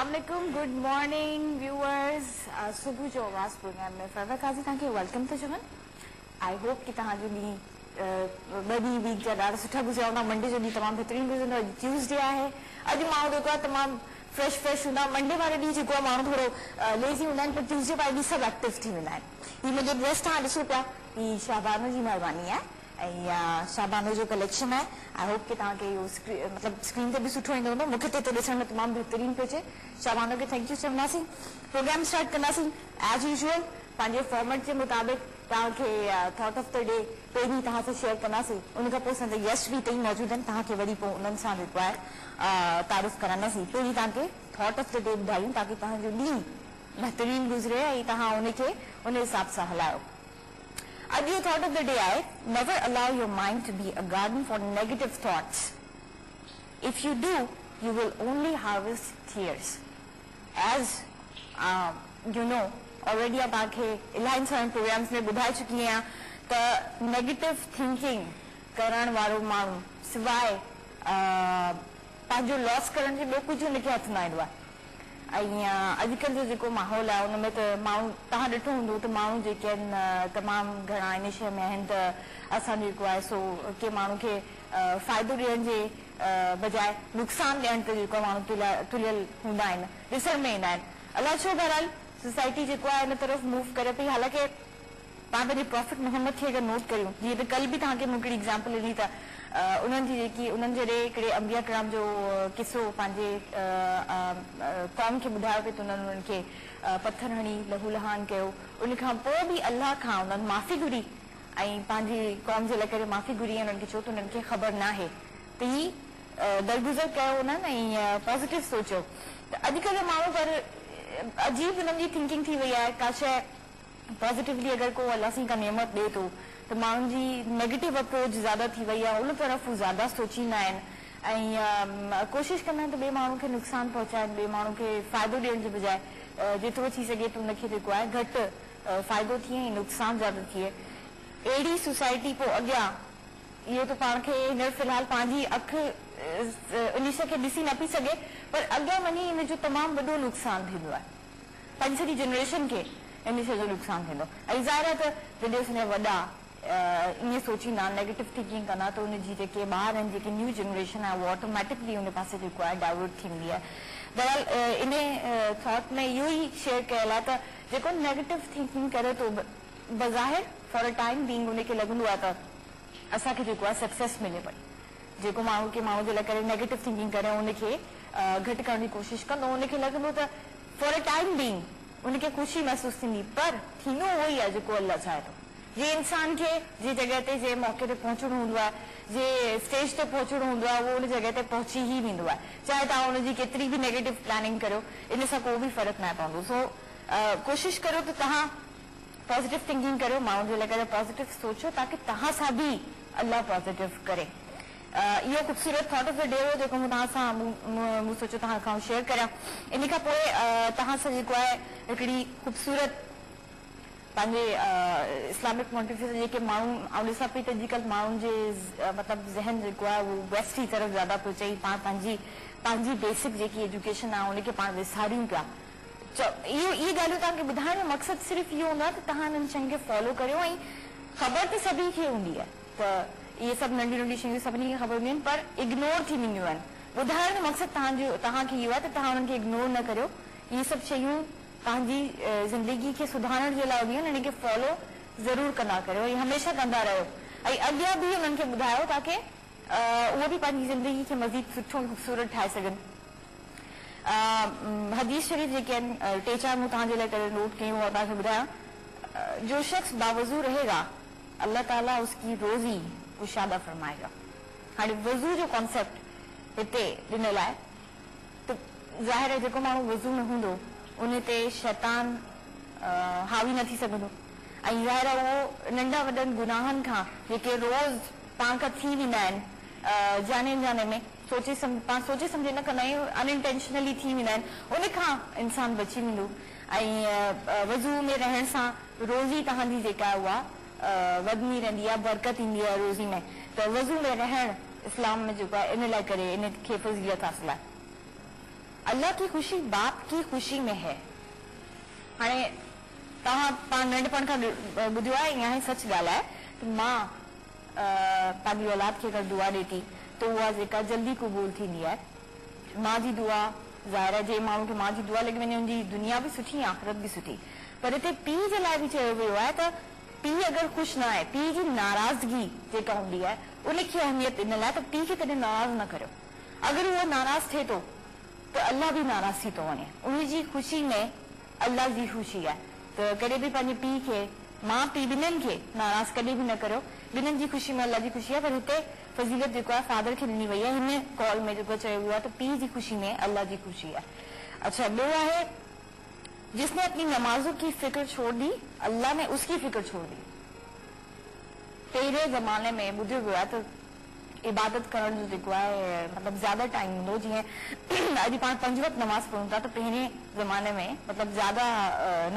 Assalamualaikum, good morning viewers. सुबह जो आवाज़ प्रोग्राम में फरवा काजी तव्हांखे वेलकम थो चवनि. आई होप कि तव्हांजो ॾींहुं ॿ ॾींहं वीक जा ॾाढा सुठा गुज़रिया हूंदा. मंडे जो ॾींहुं तमामु बहितरीनु गुज़रंदो. अॼु ट्यूसडे आहे. अॼु माण्हू जेको आहे तमामु फ्रेश हूंदा. मंडे वारे ॾींहुं जेको आहे माण्हू थोरो लेज़ी हूंदा आहिनि, पर ट्यूसडे वारे ॾींहुं सभु एक्टिव थी वेंदा आहिनि. हीअ मुंहिंजो ड्रेस तव्हां ॾिसो पिया, हीअ शाबानो जी महिरबानी आहे ऐं शाबानो जो कलेक्शन आहे. आई होप कि तव्हांखे इहो मतिलबु स्क्रीन ते बि सुठो ईंदो हूंदो. मूंखे त ॾिसण में तमामु बहितरीनु पियो अचे. शाबानो खे थैंक यू चवंदासीं. प्रोग्राम स्टार्ट कंदासीं एज यूजुअल पंहिंजे फॉर्मेट जे मुताबिक़. तव्हांखे थॉट ऑफ द डे पहिरीं तव्हां सां शेयर कंदासीं. उनखां पोइ असांजा गेस्ट बि हिते ई मौजूदु आहिनि. तव्हांखे वरी पोइ उन्हनि सां जेको आहे तारीफ़ कराईंदासीं. पहिरीं तव्हांखे थॉट ऑफ द डे ॿुधायूं ताकी तव्हांजो ॾींहुं बहितरीनु गुज़रे ऐं तव्हां उनखे उन हिसाब सां हलायो. ਅੱਜ your thought of the day आहे, never allow your mind to be a garden for negative thoughts. If you do, you will only harvest tears. As you know, already तव्हांखे इलाही सारे प्रोग्राम्स में ॿुधाए चुकी आहियां त नेगेटिव थिंकिंग करण वारो माण्हू सवाइ पंहिंजो लॉस करण जे ॿियो कुझु हुनखे हथ न ईंदो आहे. ऐं अॼुकल्ह जो जेको माहौल आहे उन में त माण्हू तव्हां ॾिठो हूंदो त माण्हू जेके आहिनि तमामु घणा इन शइ में आहिनि त असां जेको आहे सो के माण्हू खे फ़ाइदो ॾियण जे बजाए नुक़सानु ॾियण ते जेको आहे माण्हू तुलियल हूंदा आहिनि, ॾिसण में ईंदा आहिनि. अलाए छो बहरहाल सोसाइटी जेको आहे इन तरफ़ मूव करे पई. हालांकि तव्हां पंहिंजे प्रॉफिट मोहम्मद खे अगरि नोट करियूं, जीअं त कल्ह बि तव्हांखे मूं हिकिड़ी एग्ज़ाम्पल ॾिनी त उन्हनि जी जेकी उन्हनि जहिड़े हिकिड़े अंबिया कराम जो किसो पंहिंजे क़ौम खे ॿुधायो पियो त उन्हनि खे पथर हणी लहू लहान कयो. उनखां पोइ बि अलाह खां उन्हनि माफ़ी घुरी ऐं पंहिंजी क़ौम जे लाइ करे माफ़ी घुरी ऐं उन्हनि खे चयो त उन्हनि खे ख़बर न आहे त ही दरगुज़र कयो उन्हनि ऐं पॉज़िटिव सोचियो. त अॼुकल्ह माण्हू पर अजीब उन्हनि जी थिंकिंग थी वई आहे. का शइ पॉज़िटिवली अगरि को अलाह सां का नेमत ॾिए थो त माण्हुनि जी नेगेटिव अप्रोच ज़्यादा थी वई आहे. उन तरफ़ हू ज़्यादा सोचींदा आहिनि ऐं कोशिशि कंदा आहिनि त ॿिए माण्हू खे नुक़सानु पहुचाइनि, ॿिए माण्हू खे फ़ाइदो ॾियण जे बजाए जेतिरो थी सघे त उनखे जेको आहे घटि फ़ाइदो थिए ऐं नुक़सानु ज़्यादा थिए. अहिड़ी सोसाइटी पोइ अॻियां इहो त पाण खे हींअर फ़िलहाल पंहिंजी अखि इन शइ खे ॾिसी न पई सघे, पर अॻियां वञी इन जो तमामु वॾो नुक़सानु थींदो आहे. पंहिंजी सॼी जनरेशन खे इन शइ जो नुक़सानु थींदो. ऐं ज़ाहिर आहे त जॾहिं असांजा वॾा ईअं सोचींदा, नेगेटिव थिंकिंग कंदा त उनजी जेके ॿार आहिनि, जेके न्यू जनरेशन आहे, उहा ऑटोमेटिकली उन पासे जेको आहे डाइवर्ट थींदी आहे. बहरहाल इन थॉट में इहो ई शेयर कयल आहे त जेको नेगेटिव थिंकिंग करे थो बज़ाहिर फॉर अ टाइम बीइंग उनखे लॻंदो आहे त असांखे जेको आहे सक्सेस मिले पई. जेको माण्हू जे लाइ करे नेगेटिव थिंकिंग करे उनखे घटि करण जी कोशिशि कंदो, उनखे लॻंदो त फॉर अ टाइम बीइंग उनखे ख़ुशी महसूसु थींदी. पर थींदो उहो ई आहे जेको अल्लाह चाहे थो. जे इंसान खे जे जॻह ते जे मौक़े ते पहुचणो हूंदो आहे, जे स्टेज ते पहुचणो हूंदो आहे, उहो उन जॻह ते पहुची ई वेंदो आहे. चाहे तव्हां उनजी केतिरी बि नेगेटिव प्लानिंग करियो, इन सां को बि फ़र्क़ु न पवंदो. सो कोशिशि करियो त तव्हां पॉज़िटिव थिंकिंग करियो, माण्हुनि जे लाइ करे पॉज़िटिव सोचो ताकी तव्हां सां बि अल्लाह पॉज़िटिव करे. इहो ख़ूबसूरत थॉट ऑफ द डे हो जेको तव्हां सां मूं सोचियो तव्हां खां शेयर करियां. इन खां पोइ तव्हां सां जेको आहे हिकिड़ी ख़ूबसूरत पंहिंजे इस्लामिक पॉइंट ऑफ व्यू से जेके माण्हू ऐं ॾिसां पई त अॼुकल्ह माण्हुनि जे मतिलबु ज़हन जेको आहे उहो वेस्ट जी तरफ़ ज़्यादा पियो चई. पाण पंहिंजी बेसिक जेकी एजुकेशन आहे उनखे पाण विसारियूं पिया. इहे ॻाल्हियूं तव्हांखे ॿुधाइण जो मक़सदु सिर्फ़ु इहो हूंदो आहे त तव्हां हिननि शयुनि खे फॉलो करियो. ऐं ख़बर त सभिनी खे हूंदी आहे त इहे सभु नंढियूं नंढियूं शयूं सभिनी खे ख़बर हूंदियूं आहिनि, पर इग्नोर थी वेंदियूं आहिनि. ॿुधाइण जो मक़सदु तव्हांखे इहो आहे त तव्हां हुननि खे इग्नोर न करियो. इहे सभु शयूं तव्हांजी ज़िंदगी खे सुधारण जे लाइ हूंदियूं आहिनि. इनखे फॉलो ज़रूरु कंदा करियो ऐं हमेशह कंदा रहियो ऐं अॻियां बि उन्हनि खे ॿुधायो ताकी उहे बि पंहिंजी ज़िंदगी खे मज़ीद सुठो ऐं ख़ूबसूरत ठाहे सघनि. हदीस शरीफ़ जेके आहिनि टे चारि मूं तव्हांजे लाइ करे नोट कयूं और तव्हांखे ॿुधायां. जो शख़्स बावज़ू रहेगा अल्लाह ताला उसकी रोज़ी कुशादा फरमाएगा. हाणे वज़ू जो कॉन्सेप्ट हिते ॾिनल आहे त ज़ाहिर आहे जेको माण्हू वज़ू न हूंदो उन ते शैतान हावी न थी सघंदो. ऐं ज़ाहिर आहे उहो नंढा वॾनि गुनाहनि खां जेके रोज़ पाण खां थी वेंदा आहिनि जाने में पाण सोचे सम्झे न कंदा आहियूं, अनइंटेंशनली थी वेंदा आहिनि, उनखां इंसानु बची वेंदो. ऐं वज़ू में रहण सां रोज़ी तव्हांजी जेका आहे उहा वधंदी रहंदी आहे, बरकत ईंदी आहे रोज़ी में. त वज़ू में रहण इस्लाम में जेको आहे इन लाइ करे इन खे फज़ीलत हासिल आहे. अल्लाह की ख़ुशी बाप की ख़ुशी में है। हाणे तव्हां पाण नंढपण खां ॿुधियो आहे या सच ॻाल्हि आहे त मां पंहिंजी औलाद खे अगरि दुआ ॾिए थी त उहा जेका जल्दी क़बूल थींदी आहे। मां जी दुआ ज़ाहिर आहे जे माण्हू खे मां जी दुआ लॻी वञे हुनजी दुनिया बि सुठी आख़िरत बि सुठी। पर हिते पीउ जे लाइ बि चयो वियो आहे त पीउ अगरि ख़ुशि न आहे, पीउ जी नाराज़गी जेका हूंदी आहे उनखे अहमियत ॾिनल आहे त पीउ खे कॾहिं नाराज़ न करियो। अगरि उहो नाराज़ थिए थो त अल्लाह बि नाराज़ थी थो वञे। उनजी ख़ुशी में अल्लाह जी ख़ुशी आहे त कॾहिं बि पंहिंजे पीउ खे माउ पीउ ॿिन्हिनि खे नाराज़ कॾहिं बि न करियो। ॿिन्हिनि जी ख़ुशी में अल्लाह जी ख़ुशी आहे। पर हिते फज़ीलत जेको आहे फादर खे ॾिनी वई आहे। हिन कॉल में जेको चयो वियो आहे त पीउ जी ख़ुशी में अल्लाह जी ख़ुशी आहे। अच्छा, ॿियो आहे जिसने अपनी नमाजों की फिक्र छोड़ दी अल्लाह ने उसकी फिक्र छोड़ दी। पहिरें ज़माने में ॿुधियो वियो आहे त इबादत करण जो जेको आहे मतिलबु ज़्यादा टाइम हूंदो। जीअं अॼु पाण 5 वक़्त नमाज़ पढ़ूं था त पहिरें ज़माने में मतिलबु ज़्यादा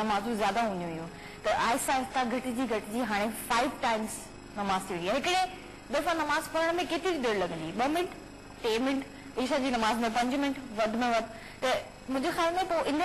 नमाज़ूं ज़्यादा हूंदियूं हुयूं त आहिस्ता आहिस्ता घटिजी हाणे 5 टाइम्स नमाज़ थी वई आहे। हिकिड़े दफ़ा नमाज़ पढ़ण में केतिरी देरि लॻंदी? 2 मिंट 3 मिंट। ईशा जी नमाज़ में 5 मिंट वधि में वधि। त मुंहिंजे ख़्याल में पोइ इन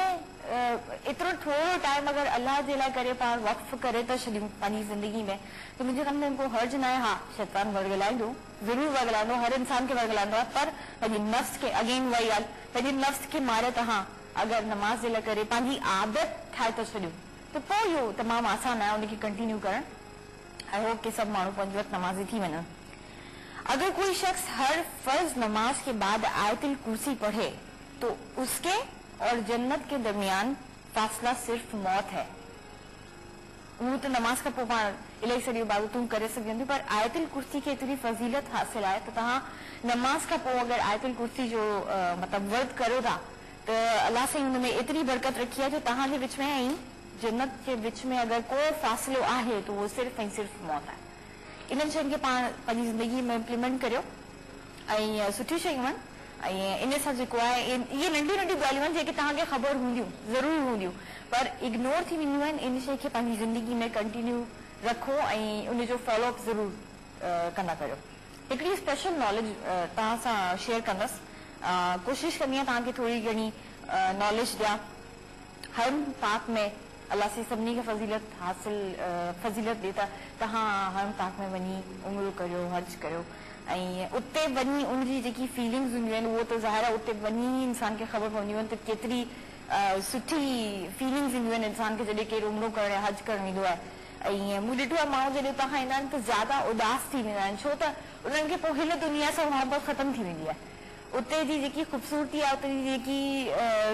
एतिरो थोरो टाइम अगरि अल्लाह जे लाइ करे पाण वक़्फ़ करे था छॾियूं पंहिंजी ज़िंदगी में त मुंहिंजे ख़्याल में को हर्ज न आहे। हा, शैतान वरगलाईंदो, ज़रूरु वरगलाईंदो, हर इंसान खे वरगलाईंदो आहे। पर पंहिंजी नफ़्स खे अगेन वही ॻाल्हि, पंहिंजी नफ़्स खे मारे तव्हां अगरि नमाज़ जे लाइ करे पंहिंजी आदत ठाहे था छॾियो त पोइ इहो तमामु आसान आहे उनखे कंटिन्यू करणु। आई होप कि सब माण्हू 5 वक़्त नमाज़ी थी वञनि। अगर कोई शख्स हर फर्ज नमाज के बाद आयतुल कुर्सी पढ़े तो उसके और जन्नत के दरमियान फासला सिर्फ मौत है। वो तो नमाज का पोइ पाण इलाही सारी इबादतूं करे सघंदियूं पर आयतुल कुर्सी खे एतिरी फज़ीलत हासिल आहे त तव्हां नमाज खां पोइ अगरि आयतुल कुर्सी जो मतिलबु वर्त करो था त अल्लाह साईं हुन में एतिरी बरकत रखी आहे जो तव्हांजे विच में ऐं जन्नत के विच में अगरि को फ़ासिलो आहे त उहो सिर्फ़ु ऐं सिर्फ़ु मौत आहे। इन्हनि शयुनि खे पाण पंहिंजी ज़िंदगी में इम्प्लीमेंट करियो ऐं सुठियूं शयूं आहिनि। ऐं इन सां जेको आहे इहे नंढियूं नंढियूं ॻाल्हियूं आहिनि जेके तव्हांखे ख़बर हूंदियूं, ज़रूरु हूंदियूं, पर इग्नोर थी वेंदियूं आहिनि। इन शइ खे पंहिंजी ज़िंदगी में कंटिन्यू रखो ऐं उनजो फॉलोअप ज़रूरु कंदा करियो। हिकिड़ी स्पेशल नॉलेज तव्हां सां शेयर कंदसि। कोशिशि कंदी आहियां तव्हांखे थोरी घणी नॉलेज ॾियां। हरम पाक में अल्लाह से सभिनी खे फज़ीलत ॾे त तव्हां हरम पाक में वञी उम्रो करियो, हज करियो ऐं उते वञी उनजी जेकी फीलिंग्स हूंदियूं आहिनि उहो त ज़ाहिर आहे उते वञी इंसान खे ख़बर पवंदियूं आहिनि त केतिरी सुठी फीलिंग्स ईंदियूं आहिनि इंसान खे जॾहिं केरु उम्रो करणु हज करणु ईंदो आहे। ऐं मूं ॾिठो आहे माण्हू जॾहिं उतां खां ईंदा आहिनि त ज़्यादा उदास थी वेंदा आहिनि छो त उन्हनि खे पोइ हिन दुनिया सां मोहबत ख़तमु थी वेंदी आहे। उते जी जेकी ख़ूबसूरती आहे उते जी जेकी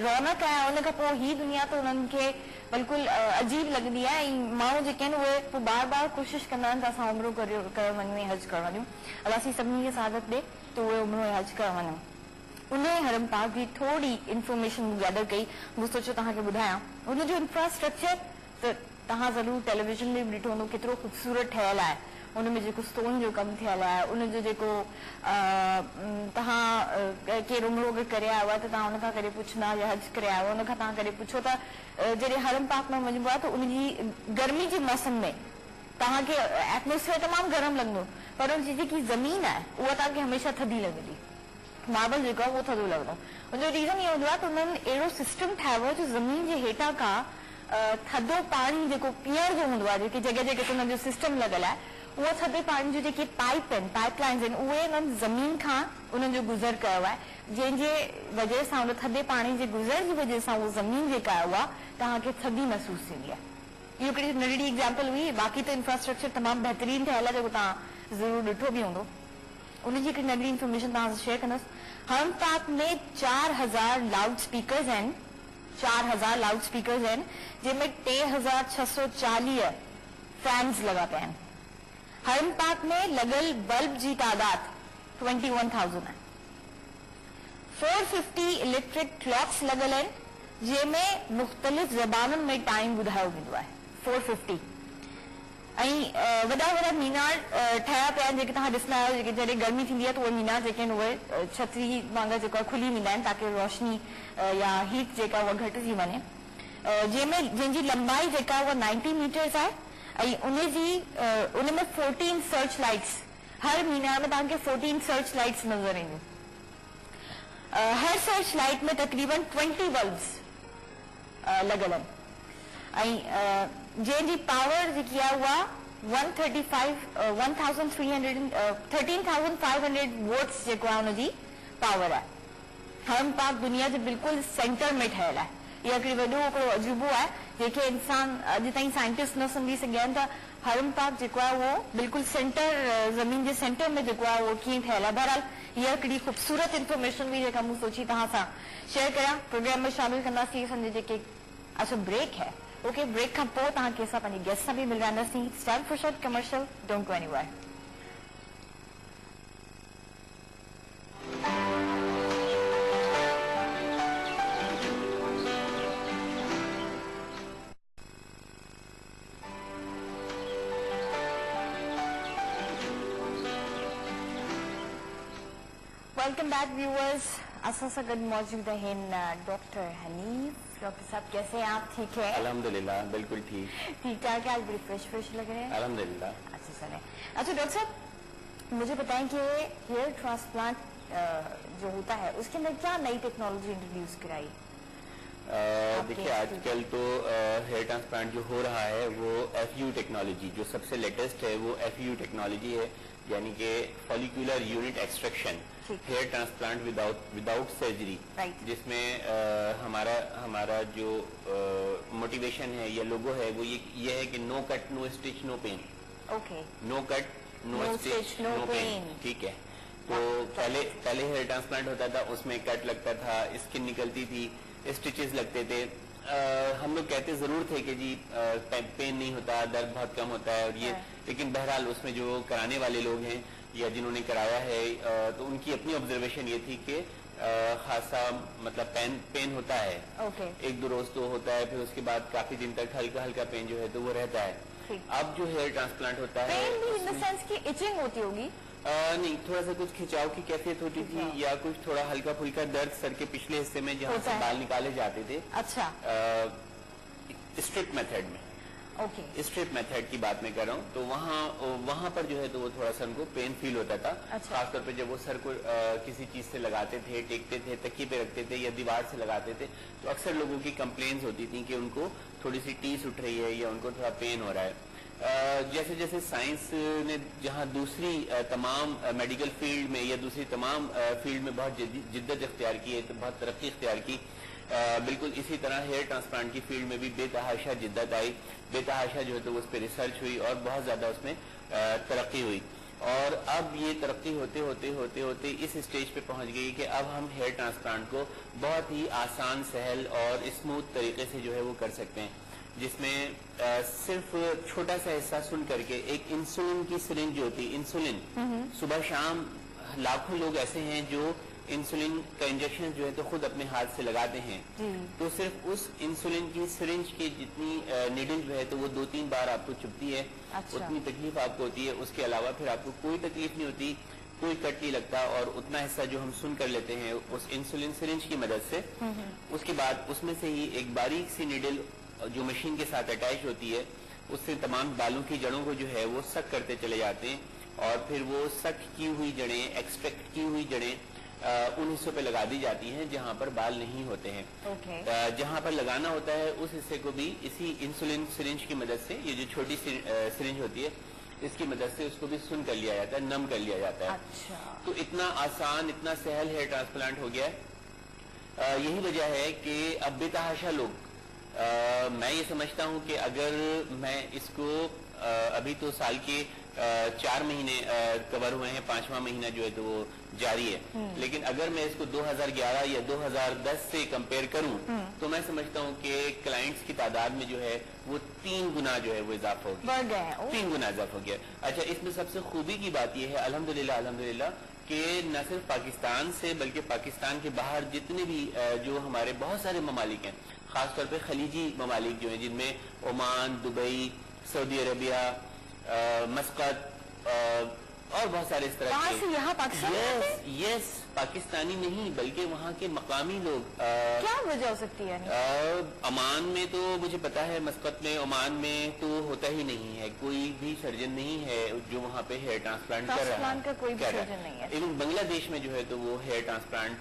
रौनक आहे उन खां पोइ हीअ दुनिया त उन्हनि खे बिल्कुलु अजीब लॻंदी आहे। ऐं माण्हू जेके आहिनि उहे पोइ बार बार कोशिशि कंदा आहिनि त असां उम्रो करण वञूं ऐं हज करणु वञूं। अलाह साईं सभिनी खे सादत ॾे त उहे उम्रो ऐं हज करणु वञूं। उन हरम पाक जी थोरी इंफॉर्मेशन गैदर कई, मूं सोचियो तव्हांखे ॿुधायां। उनजो इंफ्रास्ट्रक्चर त तव्हां ज़रूरु टेलीविज़न में बि ॾिठो हूंदो केतिरो ख़ूबसूरत ठहियलु आहे। उनमें जेको स्टोन जो कमु थियल आहे उनजो जेको तव्हां केरु उम्रो अगरि करे आयो आहे त तव्हां उनखां करे पुछंदा या हज करे आयो उनखां तव्हां करे पुछो त जॾहिं हरम पाक में वञिबो आहे त उनजी गर्मी जे मौसम में तव्हांखे एटमोस्फेयर तमामु गरम लॻंदो पर उनजी जेकी ज़मीन आहे उहा तव्हांखे हमेशह थधी लॻंदी। मार्बल जेको आहे उहो थधो लॻंदो। उनजो रीज़न इहो हूंदो आहे त उन्हनि अहिड़ो सिस्टम ठाहियो आहे जो ज़मीन जे हेठां खां थधो पाणी जेको पीअण जो हूंदो आहे जेकी जॻह जॻह ते उनजो सिस्टम लॻल आहे उहो थधे पाणी जो जेके पाइप आहिनि पाइप लाइन्स आहिनि उहे उन्हनि ज़मीन खां उन्हनि जो गुज़र कयो आहे जंहिंजे वजह सां उन थधे पाणी जे गुज़र जी वजह सां उहा ज़मीन जेका आहे उहा तव्हांखे थधी महसूसु थींदी आहे। इहो हिकिड़ी नंढड़ी एग्जाम्पल हुई। बाक़ी त इंफ्रास्ट्रक्चर तमामु बहितरीनु ठहियलु आहे जेको तव्हां ज़रूरु ॾिठो बि हूंदो। उनजी हिकिड़ी नंढड़ी इंफॉर्मेशन तव्हां सां शेयर कंदसि। हरम पाक में 4000 लाउड स्पीकर्स आहिनि 4000 लाउड स्पीकर्स आहिनि जंहिंमें 3640 फैन्स लॻा पिया आहिनि। हरम पाक में लॻल बल्ब जी तादाद 21,000 आहे। 450 इलेक्ट्रिक क्लॉक्स लॻल आहिनि जंहिंमें मुख़्तलिफ़ ज़बानुनि में टाइम ॿुधायो वेंदो आहे 450। ऐं वॾा वॾा मीनार ठहिया पिया आहिनि जेके तव्हां ॾिसंदा आहियो जेके जॾहिं गर्मी थींदी आहे त उहे मीनार जेके आहिनि उहे छतरी वांगुरु जेको आहे खुली वेंदा आहिनि ताकी रोशनी या हीट जेका उहा घटि थी वञे। जंहिंजी लंबाई जेका उहा 90 मीटर्स आहे ऐं उनमें 14 सर्च लाइट्स हर मीनार में तव्हांखे 14 सर्च लाइट्स नज़र ईंदियूं। हर सर्च लाइट में तकरीबन 20 बल्ब्स लॻल आहिनि ऐं जंहिंजी पावर जेकी आहे उहा 13,500 वोट्स जेको आहे हुनजी पावर आहे। हरम पाक दुनिया जे बिल्कुलु सेंटर में ठहियल आहे। इहो हिकिड़ी वॾो हिकिड़ो अजूबो आहे जंहिंखे इंसान अॼु ताईं साइंटिस्ट न सम्झी सघिया आहिनि त हरम पाक जेको आहे उहो बिल्कुलु सेंटर ज़मीन जे सेंटर में जेको आहे उहो कीअं ठहियल आहे। बहरहाल इहा हिकिड़ी ख़ूबसूरत इंफॉर्मेशन हुई जेका मूं सोची तव्हां सां शेयर करियां। प्रोग्राम में शामिल कंदासीं असांजे जेके अच्छा ब्रेक है ओके ब्रेक खां पोइ तव्हांखे असां पंहिंजी गेस्ट सां बि मिलाईंदासीं। Style for short commercial don't go anywhere. Welcome back viewers. असां सां गॾु मौजूद आहिनि डॉक्टर हनीफ। डॉक्टर साहब कैसे हैं आप? ठीक है अल्हम्दुलिल्लाह, बिल्कुल ठीक ठाक है। आज बड़ी फ्रेश लग रहे हैं अल्हम्दुलिल्लाह। अच्छा सर है। अच्छा डॉक्टर साहब मुझे बताएं कि हेयर ट्रांसप्लांट जो होता है उसके अंदर क्या नई टेक्नोलॉजी इंट्रोड्यूस कराई? देखिए आजकल तो हेयर ट्रांसप्लांट जो हो रहा है वो FU टेक्नोलॉजी जो सबसे लेटेस्ट है वो FU टेक्नोलॉजी है, यानी कि follicular unit extraction hair transplant without surgery, जिसमें हमारा जो मोटिवेशन है या लोगो है वो ये है कि no cut no stitch no pain. Okay, no cut no stitch no pain, ठीक है। तो पहले हेयर ट्रांसप्लांट होता था उसमें कट लगता था, स्किन निकलती थी, स्टिचेस लगते थे। हम लोग कहते जरूर थे कि जी पेन नहीं होता, दर्द बहुत कम होता है और ये, लेकिन बहरहाल उसमें जो कराने वाले लोग हैं या जिन्होंने कराया है तो उनकी अपनी ऑब्जर्वेशन ये थी कि खासा मतलब पेन होता है। एक दो रोज तो होता है, फिर उसके बाद काफी दिन तक हल्का हल्का पेन जो है तो वो रहता है। अब जो हेयर ट्रांसप्लांट होता है पेन भी इन द सेंस की इचिंग होती होगी? नहीं, थोड़ा सा कुछ खिंचाव की कैफियत होती थी या कुछ थोड़ा हल्का फुल्का दर्द सर के पिछले हिस्से में जहाँ से बाल निकाले जाते थे। अच्छा, स्ट्रिप मेथड में। ओके, स्ट्रिप मेथड की बात मैं कर रहा हूँ, तो वहाँ पर जो है तो वो थोड़ा सा उनको पेन फील होता था। अच्छा। खासतौर पे जब वो सर को किसी चीज से लगाते थे, टेकते थे, तकिए पे रखते थे या दीवार से लगाते थे, तो अक्सर लोगों की कंप्लेन्स होती थी कि उनको थोड़ी सी टीस उठ रही है या उनको थोड़ा पेन हो रहा है। जैसे जैसे साइंस ने जहाँ दूसरी तमाम मेडिकल फील्ड में या दूसरी तमाम फील्ड में बहुत जिद्दत इख्तियार की है, तो बहुत तरक्की इख्तियार की, बिल्कुल इसी तरह हेयर ट्रांसप्लांट की फील्ड में भी बेतहाशा जिद्दत आई, बेतहाशा जो है तो उस पर रिसर्च हुई और बहुत ज्यादा उसमें तरक्की हुई। और अब ये तरक्की होते होते इस स्टेज पे पहुंच गई कि अब हम हेयर ट्रांसप्लांट को बहुत ही आसान, सहल और स्मूथ तरीके से जो है वो कर सकते हैं, जिसमें सिर्फ छोटा सा हिस्सा सुन करके एक इंसुलिन की सिरिंज जो होती है, इंसुलिन सुबह शाम लाखों लोग ऐसे हैं जो इंसुलिन का इंजेक्शन जो है तो खुद अपने हाथ से लगाते हैं। तो सिर्फ उस इंसुलिन की सिरिंज की जितनी नीडल जो है तो वो 2-3 बार आपको चुभती है। अच्छा। उतनी तकलीफ आपको होती है, उसके अलावा फिर आपको कोई तकलीफ नहीं होती, कोई कट नहीं लगता और उतना हिस्सा जो हम सुन कर लेते हैं उस इंसुलिन सिरिंज की मदद से, उसके बाद उसमें से ही एक बारीक सी नीडल जो मशीन के साथ अटैच होती है उससे तमाम बालों की जड़ों को जो है वो सक करते चले जाते हैं और फिर वो सक की हुई जड़ें, एक्सट्रैक्ट की हुई जड़ें उन हिस्सों पे लगा दी जाती हैं जहां पर बाल नहीं होते हैं। जहां पर लगाना होता है उस हिस्से को भी इसी इंसुलिन सिरिंज की मदद से, ये जो छोटी सिरिंज होती है इसकी मदद से उसको भी सुन कर लिया जाता है, नम कर लिया जाता है। अच्छा। तो इतना आसान, इतना सहल हेयर ट्रांसप्लांट हो गया है। यही वजह है कि अब बेतहाशा लोग, मैं ये समझता हूँ कि अगर मैं इसको अभी तो साल के 4 महीने कवर हुए हैं, 5वां महीना जो है तो वो जारी है, लेकिन अगर मैं इसको 2011 या 2010 से कंपेयर करूं तो मैं समझता हूं कि क्लाइंट्स की तादाद में जो है वो 3 गुना जो है वो इजाफा हो गया, 3 गुना इजाफा हो गया। अच्छा, इसमें सबसे खूबी की बात यह है अल्हम्दुलिल्लाह कि न सिर्फ पाकिस्तान से बल्कि पाकिस्तान के बाहर जितने भी जो हमारे बहुत सारे ममालिक हैं, खासतौर पर खलीजी ममालिक जो हैं जिनमें ओमान, दुबई, सऊदी अरबिया, मस्कत और बहुत सारे इस तरह वहाँ से यहाँ पाकिस्तान यस पाकिस्तानी नहीं बल्कि वहाँ के मकामी लोग। क्या वजह हो सकती है? ओमान में तो मुझे पता है, मस्कत में, ओमान में तो होता ही नहीं है, कोई भी सर्जन नहीं है जो वहाँ पे हेयर ट्रांसप्लांट कर रहा है। का कोई भी सर्जन नहीं है। इवन बांग्लादेश में जो है तो वो हेयर ट्रांसप्लांट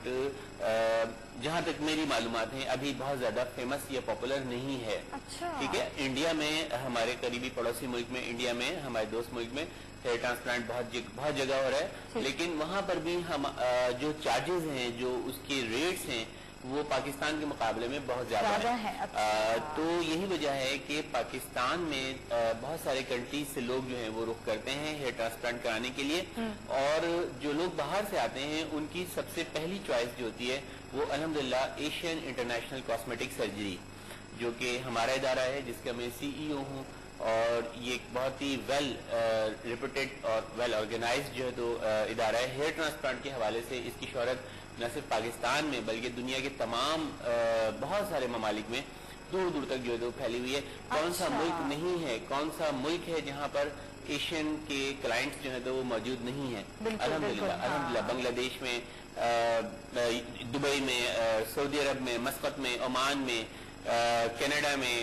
जहाँ तक मेरी मालूमात है अभी बहुत ज्यादा फेमस या पॉपुलर नहीं है। अच्छा। ठीक है, इंडिया में हमारे करीबी पड़ोसी मुल्क में, इंडिया में हमारे दोस्त मुल्क में हेयर ट्रांसप्लांट बहुत जगह हो रहा है, लेकिन वहाँ पर भी हम जो चार्जेस हैं, जो उसके रेट्स हैं, वो पाकिस्तान के मुकाबले में बहुत ज्यादा है। अच्छा। तो यही वजह है कि पाकिस्तान में बहुत सारे कंट्रीज से लोग जो हैं वो रुख करते हैं हेयर ट्रांसप्लांट कराने के लिए, और जो लोग बाहर से आते हैं उनकी सबसे पहली चॉइस जो होती है वो अल्हम्दुलिल्लाह एशियन इंटरनेशनल कॉस्मेटिक सर्जरी, जो कि हमारा इदारा है जिसका मैं CEO हूँ, और ये एक बहुत ही वेल रिप्यूटेड और वेल ऑर्गेनाइज्ड जो है तो इदारा है। हेयर ट्रांसप्लांट के हवाले से इसकी शोहरत न सिर्फ पाकिस्तान में बल्कि दुनिया के तमाम बहुत सारे ममालिक में दूर दूर तक जो है तो फैली हुई है। कौन सा मुल्क नहीं है, कौन सा मुल्क है जहाँ पर एशियन के क्लाइंट्स जो है तो वो मौजूद नहीं है? अल्हम्दुलिल्लाह बांग्लादेश में, दुबई में, सऊदी अरब में, मस्कत में, ओमान में, कनाडा में,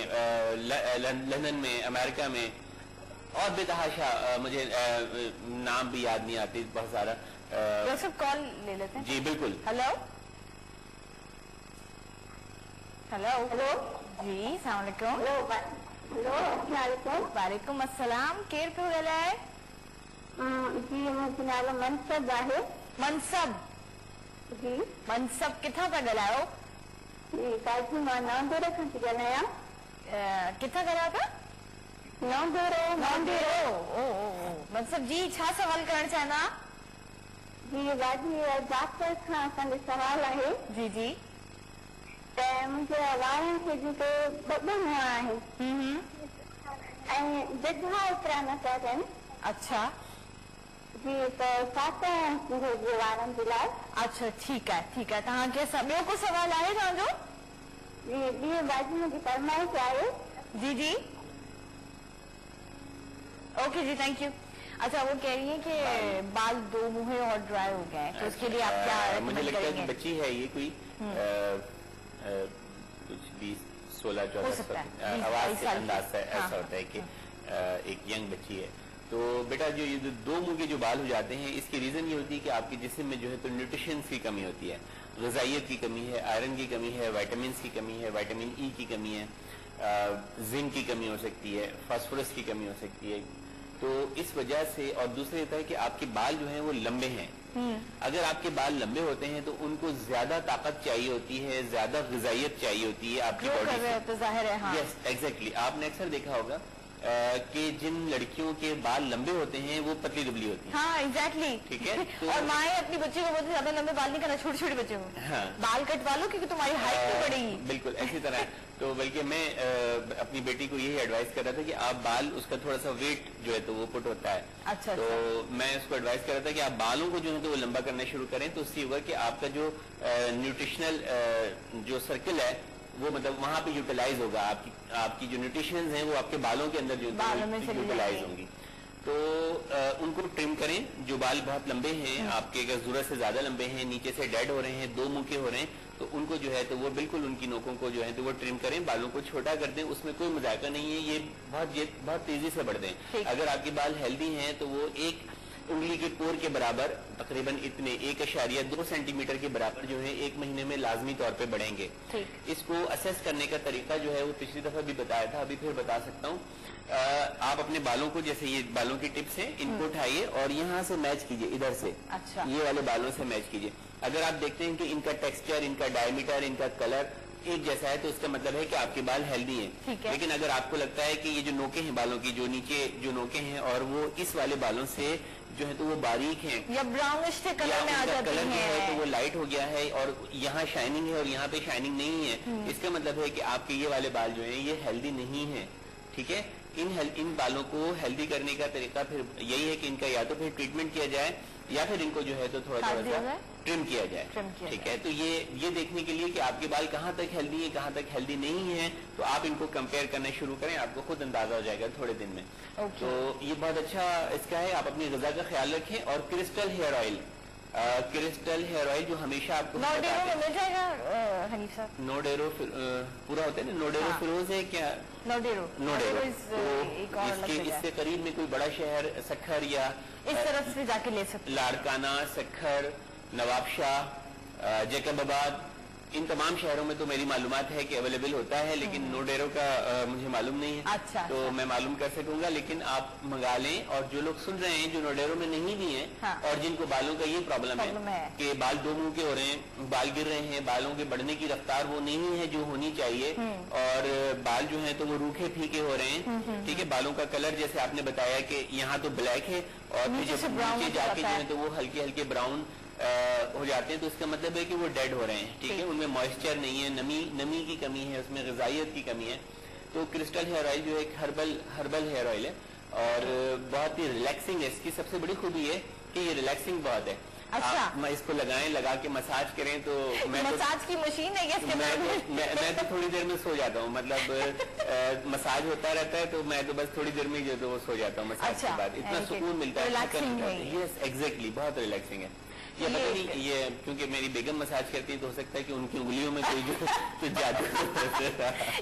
लंदन में, अमेरिका में, और बेतहाशा मुझे नाम भी याद नहीं आती बहुत सारा। कॉल ले लेते हैं। जी बिल्कुल। हेलो हेलो हेलो जी, सलाम अलैकुम। वालेकुम अस्सलाम। केर पे गला है? जी मुझे नालो मनसब है। मनसब जी मनसब किथा का गला हो? काजी मां नौंदोरे खां थी ॻाल्हायां। किथा गला था? नौंदोरे। ओ मनसब जी, छा सवाल करण चाहना? जी बाजी डॉक्टर खां असांजो सवाल आहे। जी जी। त मुंहिंजे वारनि खे जेके ॿ हुआ आहिनि ऐं जॻह एतिरा न था थियनि। अच्छा जी, त छा कयां मुंहिंजे वारनि जे लाइ? अच्छा ठीक है। तव्हांखे ॿियो को सवाल आहे तव्हांजो? जी ॿी बाजी मुंहिंजी फरमाइश आहे। जी जी ओके जी, थैंक यू। अच्छा, वो कह रही है कि बाल दो मुहे और ड्राई हो गए हैं, तो उसके लिए आप क्या मुझे लगता है कि बच्ची है ये कोई कुछ 20-16-14 आवाज से अंदाज से ऐसा होता है कि एक यंग बच्ची है। तो बेटा जो ये दो मुंह के जो बाल हो जाते हैं, इसकी रीजन ये होती है कि आपके जिस्म में जो है तो न्यूट्रिशन की कमी होती है, ग़िज़ाइयत की कमी है, आयरन की कमी है, विटामिन की कमी है, विटामिन ई की कमी है, जिंक की कमी हो सकती है, फास्फोरस की कमी हो सकती है। तो इस वजह से, और दूसरा ये है कि आपके बाल जो हैं वो लंबे हैं। अगर आपके बाल लंबे होते हैं तो उनको ज्यादा ताकत चाहिए होती है, ज्यादा ग़िज़ाइयत चाहिए होती है आपकी बॉडी से। तो जाहिर है, हाँ। Yes exactly. आपने अक्सर देखा होगा कि जिन लड़कियों के बाल लंबे होते हैं वो पतली दुबली होती हैं। हाँ एग्जैक्टली। ठीक है। तो और माएँ अपनी बच्चे को बोलते ज्यादा लंबे बाल नहीं करना, छोटे छोटे बच्चे को हाँ बाल कटवा लो क्योंकि तुम्हारी हाइट तो बढ़ेगी। बिल्कुल ऐसी तरह। तो बल्कि मैं अपनी बेटी को यही एडवाइस कर रहा था कि आप बाल, उसका थोड़ा सा वेट जो है तो वो पुट होता है। अच्छा। तो मैं उसको एडवाइस कर रहा था कि आप बालों को जो है तो वो लंबा करना शुरू करें, तो उससे होगा कि आपका जो न्यूट्रिशनल जो सर्कल है वो मतलब वहां पे यूटिलाइज होगा, आपकी जो न्यूट्रिशन है वो आपके बालों के अंदर जो यूटिलाइज होंगी। तो उनको ट्रिम करें। जो बाल बहुत लंबे हैं आपके, अगर जरूरत से ज्यादा लंबे हैं, नीचे से डेड हो रहे हैं, दो मुंह के हो रहे हैं, तो उनको जो है तो वो बिल्कुल उनकी नोकों को जो है तो वो ट्रिम करें, बालों को छोटा कर दें। उसमें कोई मजाका नहीं है, ये बहुत तेजी से बढ़ते हैं। अगर आपके बाल हेल्दी हैं तो वो एक उंगली के पोर के बराबर, तकरीबन इतने 1.2 सेंटीमीटर के बराबर जो है 1 महीने में लाजमी तौर पे बढ़ेंगे। इसको असेस करने का तरीका जो है वो पिछली दफा भी बताया था, अभी फिर बता सकता हूँ। आप अपने बालों को, जैसे ये बालों की टिप्स हैं, इनको उठाइए और यहाँ से मैच कीजिए, इधर से। अच्छा। ये वाले बालों से मैच कीजिए। अगर आप देखते हैं कि इनका टेक्सचर, इनका डायमीटर, इनका कलर एक जैसा है तो इसका मतलब है कि आपके बाल हेल्दी हैं। लेकिन अगर आपको लगता है कि ये जो नोके हैं बालों की, जो नीचे जो नोके हैं और वो इस वाले बालों से जो है तो वो बारीक हैं या ब्राउनिश कलर में आ जाती कलर जो है तो वो लाइट हो गया है और यहाँ शाइनिंग है और यहाँ पे शाइनिंग नहीं है, इसका मतलब है कि आपके ये वाले बाल जो है ये हेल्दी नहीं है। ठीक है। इन बालों को हेल्दी करने का तरीका फिर यही है कि इनका या तो फिर ट्रीटमेंट किया जाए या फिर इनको जो है तो थोड़ा सा ट्रिम किया जाए, ठीक है। तो ये देखने के लिए कि आपके बाल कहाँ तक हेल्दी है, कहाँ तक हेल्दी नहीं है, तो आप इनको कंपेयर करना शुरू करें, आपको खुद अंदाजा हो जाएगा थोड़े दिन में। तो ये बहुत अच्छा इसका है, आप अपनी ग़िज़ा का ख्याल रखें। और Crystal hair oil, Crystal hair oil जो हमेशा आपको नोडेरो में मिल जाएगा हनीफ साहब? नोडेरो पूरा होता है ना, नोडेरो फिरोज है क्या? नोडेरो इसके करीब में कोई बड़ा शहर सक्खर या इस तरफ से जाके ले सकते, लाड़काना, सक्खर, नवाबशाह, जैकबाबाद, इन तमाम शहरों में तो मेरी मालूमात है कि अवेलेबल होता है, लेकिन नोडेरो का मुझे मालूम नहीं है। अच्छा, तो मैं मालूम कर सकूंगा, लेकिन आप मंगा लें। और जो लोग सुन रहे हैं जो नोडेरो में नहीं भी हैं, हाँ। और जिनको बालों का ये प्रॉब्लम है कि बाल दो मुंह के हो रहे हैं, बाल गिर रहे हैं, बालों के बढ़ने की रफ्तार वो नहीं है जो होनी चाहिए, और बाल जो है तो वो रूखे फीके हो रहे हैं, ठीक है। बालों का कलर जैसे आपने बताया कि यहाँ तो ब्लैक है और नीचे जाके जो है तो वो हल्के हल्के ब्राउन हो जाते हैं, तो इसका मतलब है कि वो डेड हो रहे हैं, ठीक है। उनमें मॉइस्चर नहीं है, नमी की कमी है, उसमें ग़िज़ाइयत की कमी है। तो क्रिस्टल हेयर ऑयल जो एक हर्बल हेयर ऑयल है और बहुत ही रिलैक्सिंग है। इसकी सबसे बड़ी खूबी है कि ये रिलैक्सिंग बहुत है। अच्छा, मैं इसको लगाएं, लगा के मसाज करें तो मसाज की मशीन है क्या? मैं तो थोड़ी देर में सो जाता हूँ, मतलब मसाज होता रहता है तो मैं तो बस थोड़ी देर में जो तो वो सो जाता हूँ मसाज के बाद। इतना सुकून मिलता है। यस एग्जैक्टली, बहुत रिलैक्सिंग है। ये पता नहीं, ये क्योंकि मेरी बेगम मसाज करती है तो हो सकता है कि उनकी उंगलियों में कोई जो तो जादू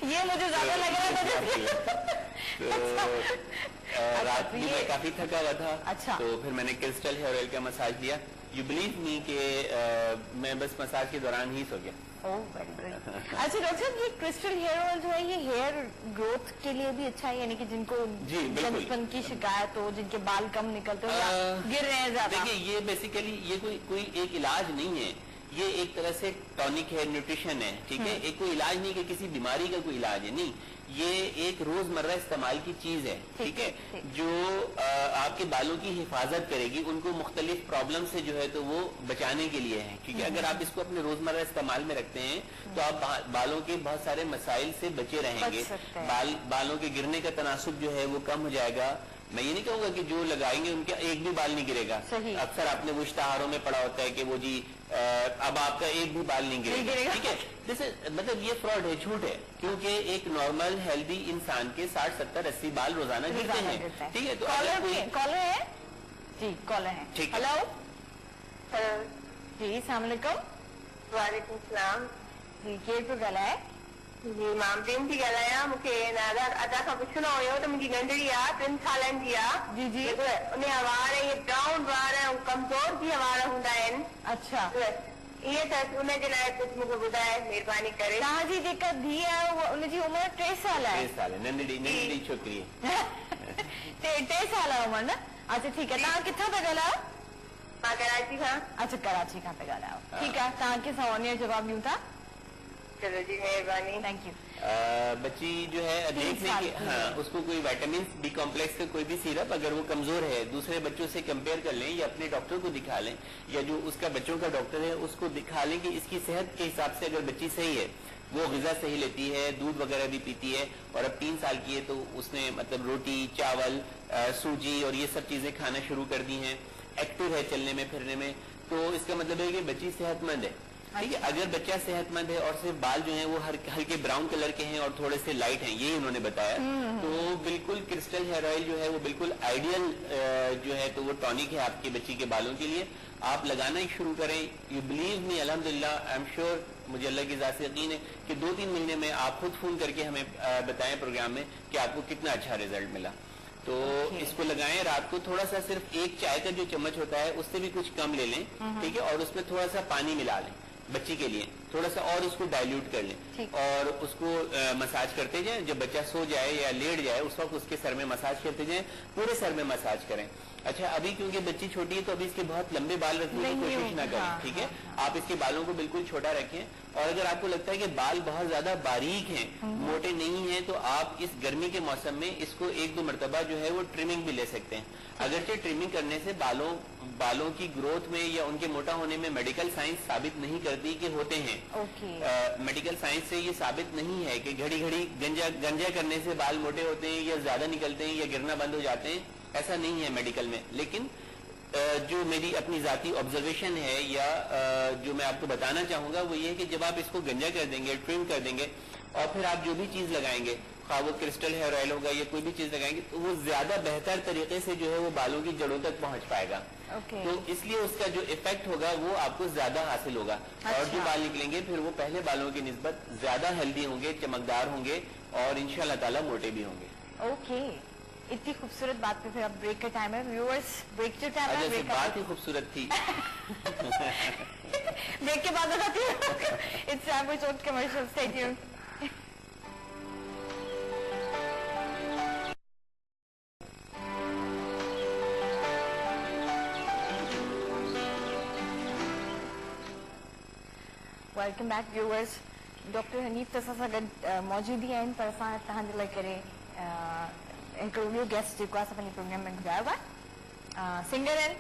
ये मुझे ज्यादा लग रहा है। रात में मैं काफी थका हुआ था। अच्छा। तो फिर मैंने क्रिस्टल हेयर ऑयल का मसाज लिया। यू बिलीव मी कि मैं बस मसाज के दौरान ही सो गया। अच्छा डॉक्टर साहब, ये क्रिस्टल हेयर ऑयल जो है ये हेयर ग्रोथ के लिए भी अच्छा है, यानी कि जिनको जल्दपन की शिकायत हो, जिनके बाल कम निकलते हो या गिर रहे हैं ज्यादा? देखिए, ये बेसिकली ये कोई एक इलाज नहीं है, ये एक तरह से टॉनिक है, न्यूट्रिशन है, ठीक है। एक कोई इलाज नहीं कि किसी बीमारी का कोई इलाज है, नहीं, ये एक रोजमर्रा इस्तेमाल की चीज है, ठीक है, जो आपके बालों की हिफाजत करेगी, उनको मुख्तलिफ प्रॉब्लम से जो है तो वो बचाने के लिए है, ठीक है। अगर आप इसको अपने रोजमर्रा इस्तेमाल में रखते हैं तो आप बालों के बहुत सारे मसाइल से बचे रहेंगे। बालों के गिरने का तनासुब जो है वो कम हो जाएगा। मैं ये नहीं कहूंगा कि जो लगाएंगे उनका एक भी बाल नहीं गिरेगा। अक्सर आपने वो इश्तहारों में पढ़ा होता है कि वो जी अब आपका एक भी बाल नहीं गिरेगा, ठीक है। जैसे मतलब ये फ्रॉड है, झूठ है, क्योंकि एक नॉर्मल हेल्दी इंसान के 60, 70, 80 बाल रोजाना गिरते हैं, ठीक है। तो कॉलर है जी, कॉलर है। ठीक, हेलो जी, अस्सलाम वालेकुम। वालेकुम सलाम जी, केर पियो ॻाल्हाए? जी, मां प्रेम थी ॻाल्हायां। मूंखे अदा खां पुछिणो हुयो त मुंहिंजी नंढड़ी आहे, 3 सालनि जी आहे। जी जी। उन जा वार इहे ब्राउन वार ऐं कमज़ोर जीअं वार हूंदा आहिनि। अच्छा, इहे त उनजे लाइ कुझु मूंखे ॿुधाए महिरबानी करे। तव्हांजी जेका धीउ आहे उनजी उमिरि 3 साल आहे? 3 साल है, नंढड़ी छोकरी है। 3 साल आहे उमिरि न? अच्छा ठीक है। तव्हां किथां था ॻाल्हायो? मां कराची खां। अच्छा, कराची खां था ॻाल्हायो, ठीक आहे। तव्हांखे सवाल जो जवाब ॾियूं था। चलो जी, मेहरबानी, थैंक यू। बच्ची जो है देखने की, हाँ, उसको कोई विटामिन बी कॉम्प्लेक्स का कोई भी सिरप अगर वो कमजोर है, दूसरे बच्चों से कंपेयर कर लें या अपने डॉक्टर को दिखा लें या जो उसका बच्चों का डॉक्टर है उसको दिखा लें कि इसकी सेहत के हिसाब से अगर बच्ची सही है, वो ग़िज़ा सही लेती है, दूध वगैरह भी पीती है, और अब 3 साल की है तो उसने मतलब रोटी, चावल, सूजी और ये सब चीजें खाना शुरू कर दी हैं, एक्टिव है चलने में फिरने में, तो इसका मतलब है कि बच्ची सेहतमंद है, ठीक है। अगर बच्चा सेहतमंद है और सिर्फ बाल जो हैं वो हल्के ब्राउन कलर के हैं और थोड़े से लाइट हैं, यही उन्होंने बताया, तो बिल्कुल क्रिस्टल हेयर ऑयल जो है वो बिल्कुल आइडियल जो है तो वो टॉनिक है आपकी बच्ची के बालों के लिए। आप लगाना ही शुरू करें। यू बिलीव मी, अल्हम्दुलिल्लाह, आई एम श्योर, मुझे अल्लाह की ज़ात से यकीन है कि 2-3 महीने में आप खुद फोन करके हमें बताएं प्रोग्राम में कि आपको कितना अच्छा रिजल्ट मिला। तो इसको लगाएं, रात को थोड़ा सा सिर्फ 1 चाय का जो चम्मच होता है उससे भी कुछ कम ले लें, ठीक है, और उसमें थोड़ा सा पानी मिला लें बच्ची के लिए थोड़ा सा, और उसको डाइल्यूट कर लें और उसको मसाज करते जाएं। जब बच्चा सो जाए या लेट जाए उस वक्त उसके सर में मसाज करते जाएं, पूरे सर में मसाज करें। अच्छा, अभी क्योंकि बच्ची छोटी है तो अभी इसके बहुत लंबे बाल रखने की कोशिश ना करें, ठीक है। आप इसके बालों को बिल्कुल छोटा रखें और अगर आपको लगता है कि बाल बहुत ज्यादा बारीक हैं, मोटे नहीं हैं, तो आप इस गर्मी के मौसम में इसको 1-2 मरतबा जो है वो ट्रिमिंग भी ले सकते हैं। अगरचे ट्रिमिंग करने से बालों की ग्रोथ में या उनके मोटा होने में मेडिकल साइंस साबित नहीं करती कि होते हैं। मेडिकल साइंस से ये साबित नहीं है कि घड़ी घड़ी गंजा करने से बाल मोटे होते हैं या ज्यादा निकलते हैं या गिरना बंद हो जाते हैं, ऐसा नहीं है मेडिकल में। लेकिन जो मेरी अपनी जाती ऑब्जर्वेशन है या जो मैं आपको बताना चाहूंगा वो ये है कि जब आप इसको गंजा कर देंगे, ट्रिम कर देंगे, और फिर आप जो भी चीज लगाएंगे, खा वो क्रिस्टल हेयर ऑयल होगा या कोई भी चीज लगाएंगे, तो वो ज्यादा बेहतर तरीके से जो है वो बालों की जड़ों तक पहुंच पाएगा। तो इसलिए उसका जो इफेक्ट होगा वो आपको ज्यादा हासिल होगा। और जो बाल निकलेंगे फिर वो पहले बालों की निस्बत ज्यादा हेल्दी होंगे, चमकदार होंगे और इंशाल्लाह ताला मोटे भी होंगे। इतनी खूबसूरत बात पे फिर अब ब्रेक का टाइम है। व्यूअर्स, ब्रेक जो टाइम है, ब्रेक बात ही खूबसूरत थी। ब्रेक के बाद बताती हूँ। It's time for short commercial, stay tuned. Welcome back viewers. Doctor Hanif तसा सां गॾु मौजूदी आहिनि, पर असां तव्हांजे लाइ करे हिकिड़ो ॿियो गेस्ट जेको आहे पंहिंजे प्रोग्राम में घुरायो आहे, सिंगर आहिनि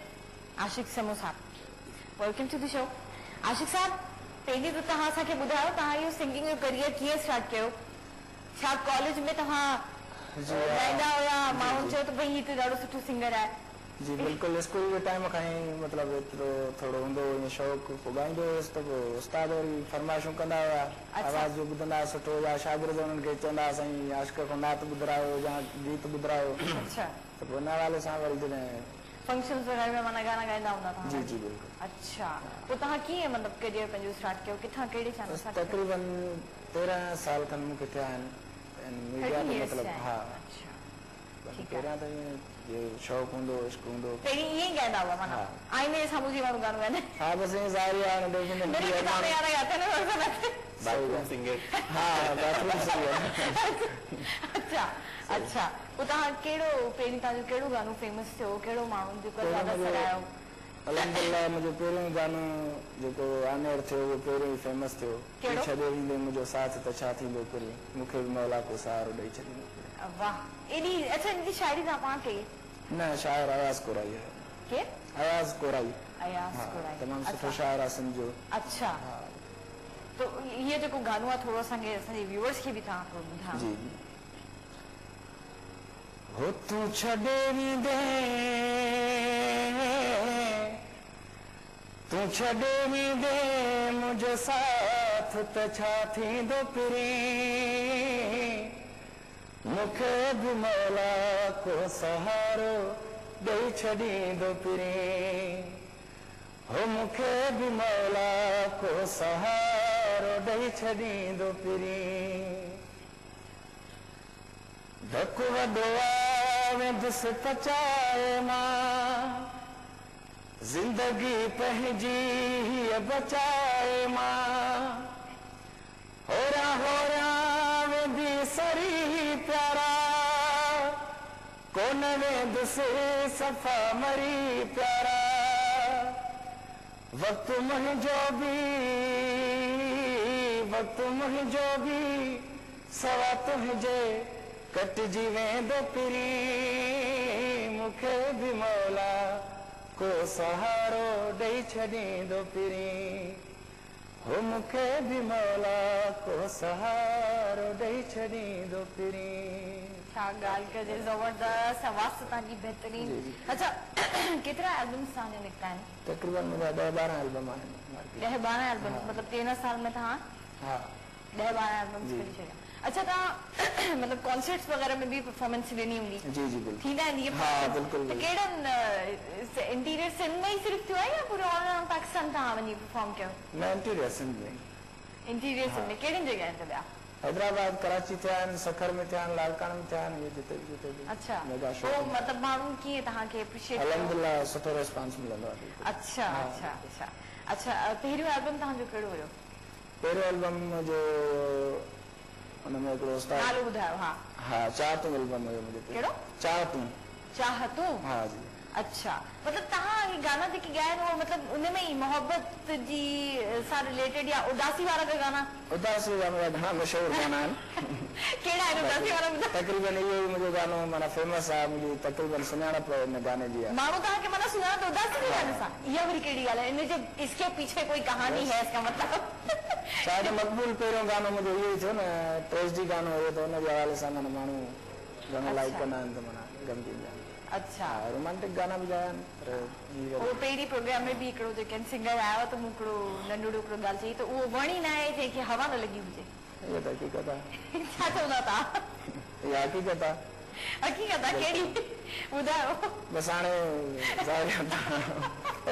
आशिक़ समो साहब। Welcome to the show. Ashiq साहब, पहिरीं त तव्हां असांखे ॿुधायो तव्हां इहो सिंगिंग जो करियर कीअं स्टार्ट कयो? छा कॉलेज में तव्हां ॻाईंदा हुया, माण्हुनि चयो त भई हीउ त ॾाढो सुठो सिंगर आहे? जी बिल्कुलु, स्कूल जे टाइम खां ई मतिलबु एतिरो थोरो हूंदो हुओ, शौक़ु पोइ ॻाईंदो हुयुसि, त पोइ उस्ताद वरी फरमाइशूं कंदा हुआ, आवाज़ जो ॿुधंदा सुठो, या शागिर्द उन्हनि खे चवंदा साईं आशिक़ खां नात ॿुधायो या गीत ॿुधायो। त पोइ इन हवाले सां वरी जॾहिं फंक्शन्स वग़ैरह में माना गाना ॻाईंदा हूंदा तव्हां? जी जी बिल्कुलु। अच्छा, पोइ तव्हां कीअं मतिलबु करियर पंहिंजो स्टार्ट कयो, किथां कहिड़े चैनल सां? तक़रीबन 13 साल खनि मूंखे थिया आहिनि मीडिया में, मतिलबु हा। पहिरियां त ईअं शौक़ु हूंदो, इश्क हूंदो। पहिरीं ईअं ई ॻाईंदा हुआ माना आईने जे साम्हूं जी माण्हू गानो ॻाईंदा? हा बसि ईअं ज़ाहिर आहे, बाथरूम सिंगर। हा बाथरूम सिंगर। अच्छा अच्छा, पोइ तव्हां कहिड़ो पहिरीं तव्हांजो कहिड़ो गानो फेमस थियो, कहिड़ो माण्हू जेको ज़्यादा सरायो? अल्हम्दुलिल्लाह मुंहिंजो पहिरियों गानो जेको आनेर थियो उहो पहिरियों ई फेमस थियो। कहिड़ो? छॾे ईंदे मुंहिंजो साथ त छा थींदो फिरी, मूंखे बि मौला को सहारो ॾेई छॾींदो। वाह, एॾी अच्छा इनजी शायरी तव्हां पाण कई? न, शायर अयाज़ कोराई है। केरु? अयाज़ कोराई। अयाज़ कोराई, तमामु सुठो शायर आहे सिंध जो। अच्छा, तो ये जेको गानो आहे थोरो असांखे असांजे व्यूअर्स खे बि तव्हां थोरो ॿुधायो। जी हो तूं छॾे वींदे, तूं छॾे वींदे मुंहिंजो साथ त छा थींदो फिरी, मूंखे बि मौला को सहारो ॾेई छॾींदो फिरी, हो मूंखे बि मौला को सहारो ॾेई छॾींदो फिरी। धक वॾो आवे दुस पचाए मां, ज़िंदगी पंहिंजी हीअ बचाए मां, होरा होरा वेंदी सरी प्यारा, कोन वेंदुसि सफ़ा मरी प्यारा, वक़्तु मुंहिंजो बि सवा तुंहिंजे कटिजी वेंदो फिरी, मूंखे बि मौला को सहारो ॾेई छॾींदो फिरी, हो मूंखे बि मौला को सहारो ॾेई छॾींदो फिरी। छा ॻाल्हि कजे, ज़बरदस्त आवाज़ तव्हांजी बहितरीन। अच्छा, केतिरा एल्बम्स तव्हांजा निकिता आहिनि? तक़रीबन मुंहिंजा 10-12 एल्बम आहिनि। 10-12 एल्बम, मतिलबु 13 साल में तव्हां 10-12 एल्बम्स कढी छॾिया। अच्छा, तव्हां मतिलबु कॉन्सर्ट्स वग़ैरह में बि परफॉर्मेंस ॾिनी हूंदी? जी जी बिल्कुलु थींदा आहिनि इहे? हा बिल्कुलु। त कहिड़नि इंटीरियर सिंध में ई सिर्फ़ु थियो आहे या पूरे ऑल ओवर पाकिस्तान तव्हां वञी परफॉर्म कयो? न, इंटीरियर सिंध में। इंटीरियर सिंध में कहिड़ियुनि जॻहियुनि ते विया? हैदराबाद, कराची थिया आहिनि, सखर में थिया आहिनि, लालकान में थिया आहिनि, जिते बि। अच्छा, मेगा शो। पोइ मतिलबु माण्हू कीअं तव्हांखे एप्रिशिएट कयो? अल्हम्दुलिल्लाह सुठो रिस्पॉन्स मिलंदो आहे। अच्छा अच्छा अच्छा अच्छा, पहिरियों एल्बम तव्हांजो कहिड़ो हुयो? पहिरियों एल्बम जो हुनमें हिकिड़ो उस्ताद नालो ॿुधायो। हा हा, चाहतूं एल्बम हुयो मुंहिंजो। कहिड़ो? चाहतूं। चाहतूं? हा जी। अच्छा, मतलब तव्हां ही गाना जेके ॻाया आहिनि उहो मतलब उनमें ई मोहब्बत जी सां रिलेटेड या उदासी वारा का गाना? उदासी जा मुंहिंजा घणा मशहूर गाना आहिनि। कहिड़ा आहिनि उदासी वारा? तकरीबन इहो ई मुंहिंजो गानो माना फेमस आहे, मुंहिंजी तकरीबन सुञाणप हिन गाने जी आहे। माण्हू तव्हांखे माना सुञाणो उदासी के गाने सां? इहा वरी कहिड़ी ॻाल्हि आहे? इनजे इसके पीछे कोई कहानी है इसका मतलब? शायद मक़बूल पहिरियों गानो मुंहिंजो इहो ई थियो न, ट्रेजिडी गानो हुयो त हुनजे हवाले सां माना माण्हू घणो लाइक कंदा आहिनि, त माना गमगीन गाना। अच्छा, रोमांटिक गाना भी गाया आहिनि, पर वो पहिरीं प्रोग्राम में बि हिकिड़ो जेके सिंगर आयो त मूं हिकिड़ो नंढड़ो हिकिड़ो ॻाल्हि चई त उहो वणी न आहे जंहिंखे हवा न लॻी हुजे। इहो त हक़ीक़त आहे। छा चवंदा तव्हां? इहा हक़ीक़त आहे। हक़ीक़त आहे कहिड़ी ॿुधायो? बसि हाणे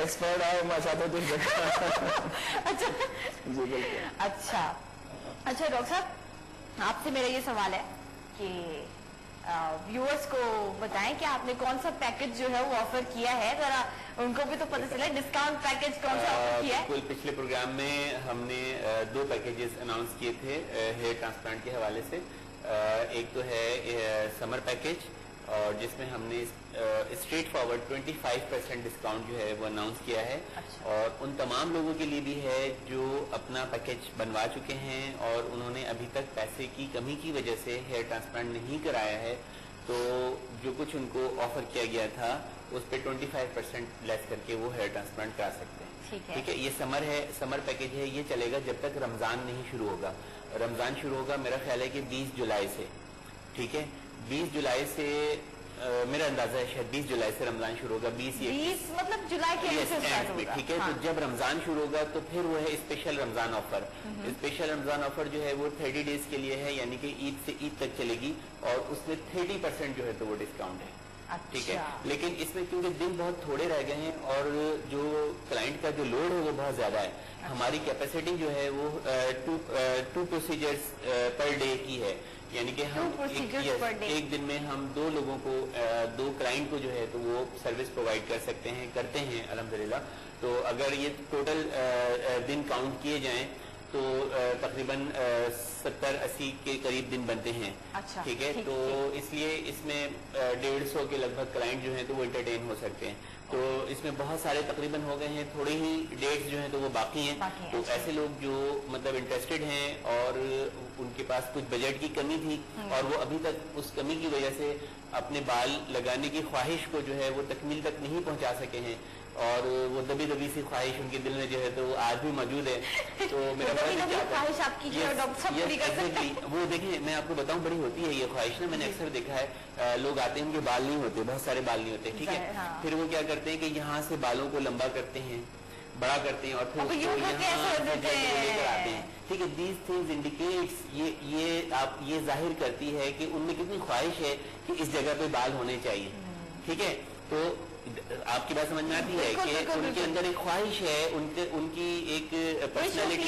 एक्सपर्ट आहियो, मां छा थो चई सघां। अच्छा जी बिल्कुल। अच्छा अच्छा डॉक्टर साहब, आपसे मेरा ये सवाल है कि व्यूअर्स को बताएं कि आपने कौन सा पैकेज जो है वो ऑफर किया है, जरा उनको भी तो पता चले डिस्काउंट पैकेज कौन सा ऑफर किया है? बिल्कुल, पिछले प्रोग्राम में हमने 2 पैकेजेस अनाउंस किए थे हेयर ट्रांसप्लांट के हवाले से। एक तो है समर पैकेज, और जिसमें हमने स्ट्रेट फॉरवर्ड 25% डिस्काउंट जो है वो अनाउंस किया है। अच्छा। और उन तमाम लोगों के लिए भी है जो अपना पैकेज बनवा चुके हैं और उन्होंने अभी तक पैसे की कमी की वजह से हेयर ट्रांसप्लांट नहीं कराया है, तो जो कुछ उनको ऑफर किया गया था उस पे 25% लेस करके वो हेयर ट्रांसप्लांट करा सकते हैं। ठीक है, ये समर पैकेज है, ये चलेगा जब तक रमजान नहीं शुरू होगा। रमजान शुरू होगा मेरा ख्याल है कि 20 जुलाई से। ठीक है, 20 जुलाई से मेरा अंदाजा है शायद 20 जुलाई से रमजान शुरू होगा। 20 मतलब जुलाई के एंड से स्टार्ट होगा। ठीक है, तो जब रमजान शुरू होगा तो फिर वो है special Ramzan offer. Special Ramzan offer जो है वो 30 डेज के लिए है, यानी कि ईद से ईद तक चलेगी, और उसमें 30% जो है तो वो डिस्काउंट है। ठीक है, लेकिन इसमें क्योंकि दिन बहुत थोड़े रह गए हैं और जो क्लाइंट का जो लोड है वो बहुत ज्यादा है, हमारी कैपेसिटी जो है वो 2 प्रोसीजर्स पर डे की है, यानी कि हम एक दिन में हम 2 लोगों को 2 क्लाइंट को जो है तो वो सर्विस प्रोवाइड कर सकते हैं, करते हैं अल्हम्दुलिल्लाह। तो अगर ये टोटल दिन काउंट किए जाएं तो तकरीबन 70-80 के करीब दिन बनते हैं। अच्छा, ठीक है, तो इसलिए इसमें 150 के लगभग क्लाइंट जो हैं तो वो एंटरटेन हो सकते हैं। तो इसमें बहुत सारे तकरीबन हो गए हैं, थोड़े ही डेट्स जो हैं तो वो बाकी हैं। तो ऐसे लोग जो मतलब इंटरेस्टेड हैं और उनके पास कुछ बजट की कमी थी और वो अभी तक उस कमी की वजह से अपने बाल लगाने की ख्वाहिश को जो है वो तकमील तक नहीं पहुंचा सके हैं, और वो दबी दबी सी ख्वाहिश उनके दिल में जो है तो वो आज भी मौजूद है। तो मेरा ख्वाहिश आपकी वो देखिए, मैं आपको बताऊं, बड़ी होती है ये ख्वाहिश ना, मैंने अक्सर देखा है लोग आते हैं उनके बाल नहीं होते, बहुत सारे बाल नहीं होते। ठीक है, फिर वो क्या करते हैं कि यहाँ से बालों को लंबा करते हैं, बड़ा करते हैं और फिर उसको यहाँ लेकर आते हैं। ठीक है, दीज थिंग्स इंडिकेट्स, ये आप ये जाहिर करती है कि उनमें कितनी ख्वाहिश है कि इस जगह पे बाल होने चाहिए। ठीक है, तो आपकी बात समझ में आती है कि उनके अंदर एक ख्वाहिश है, उनकी एक पर्सनैलिटी,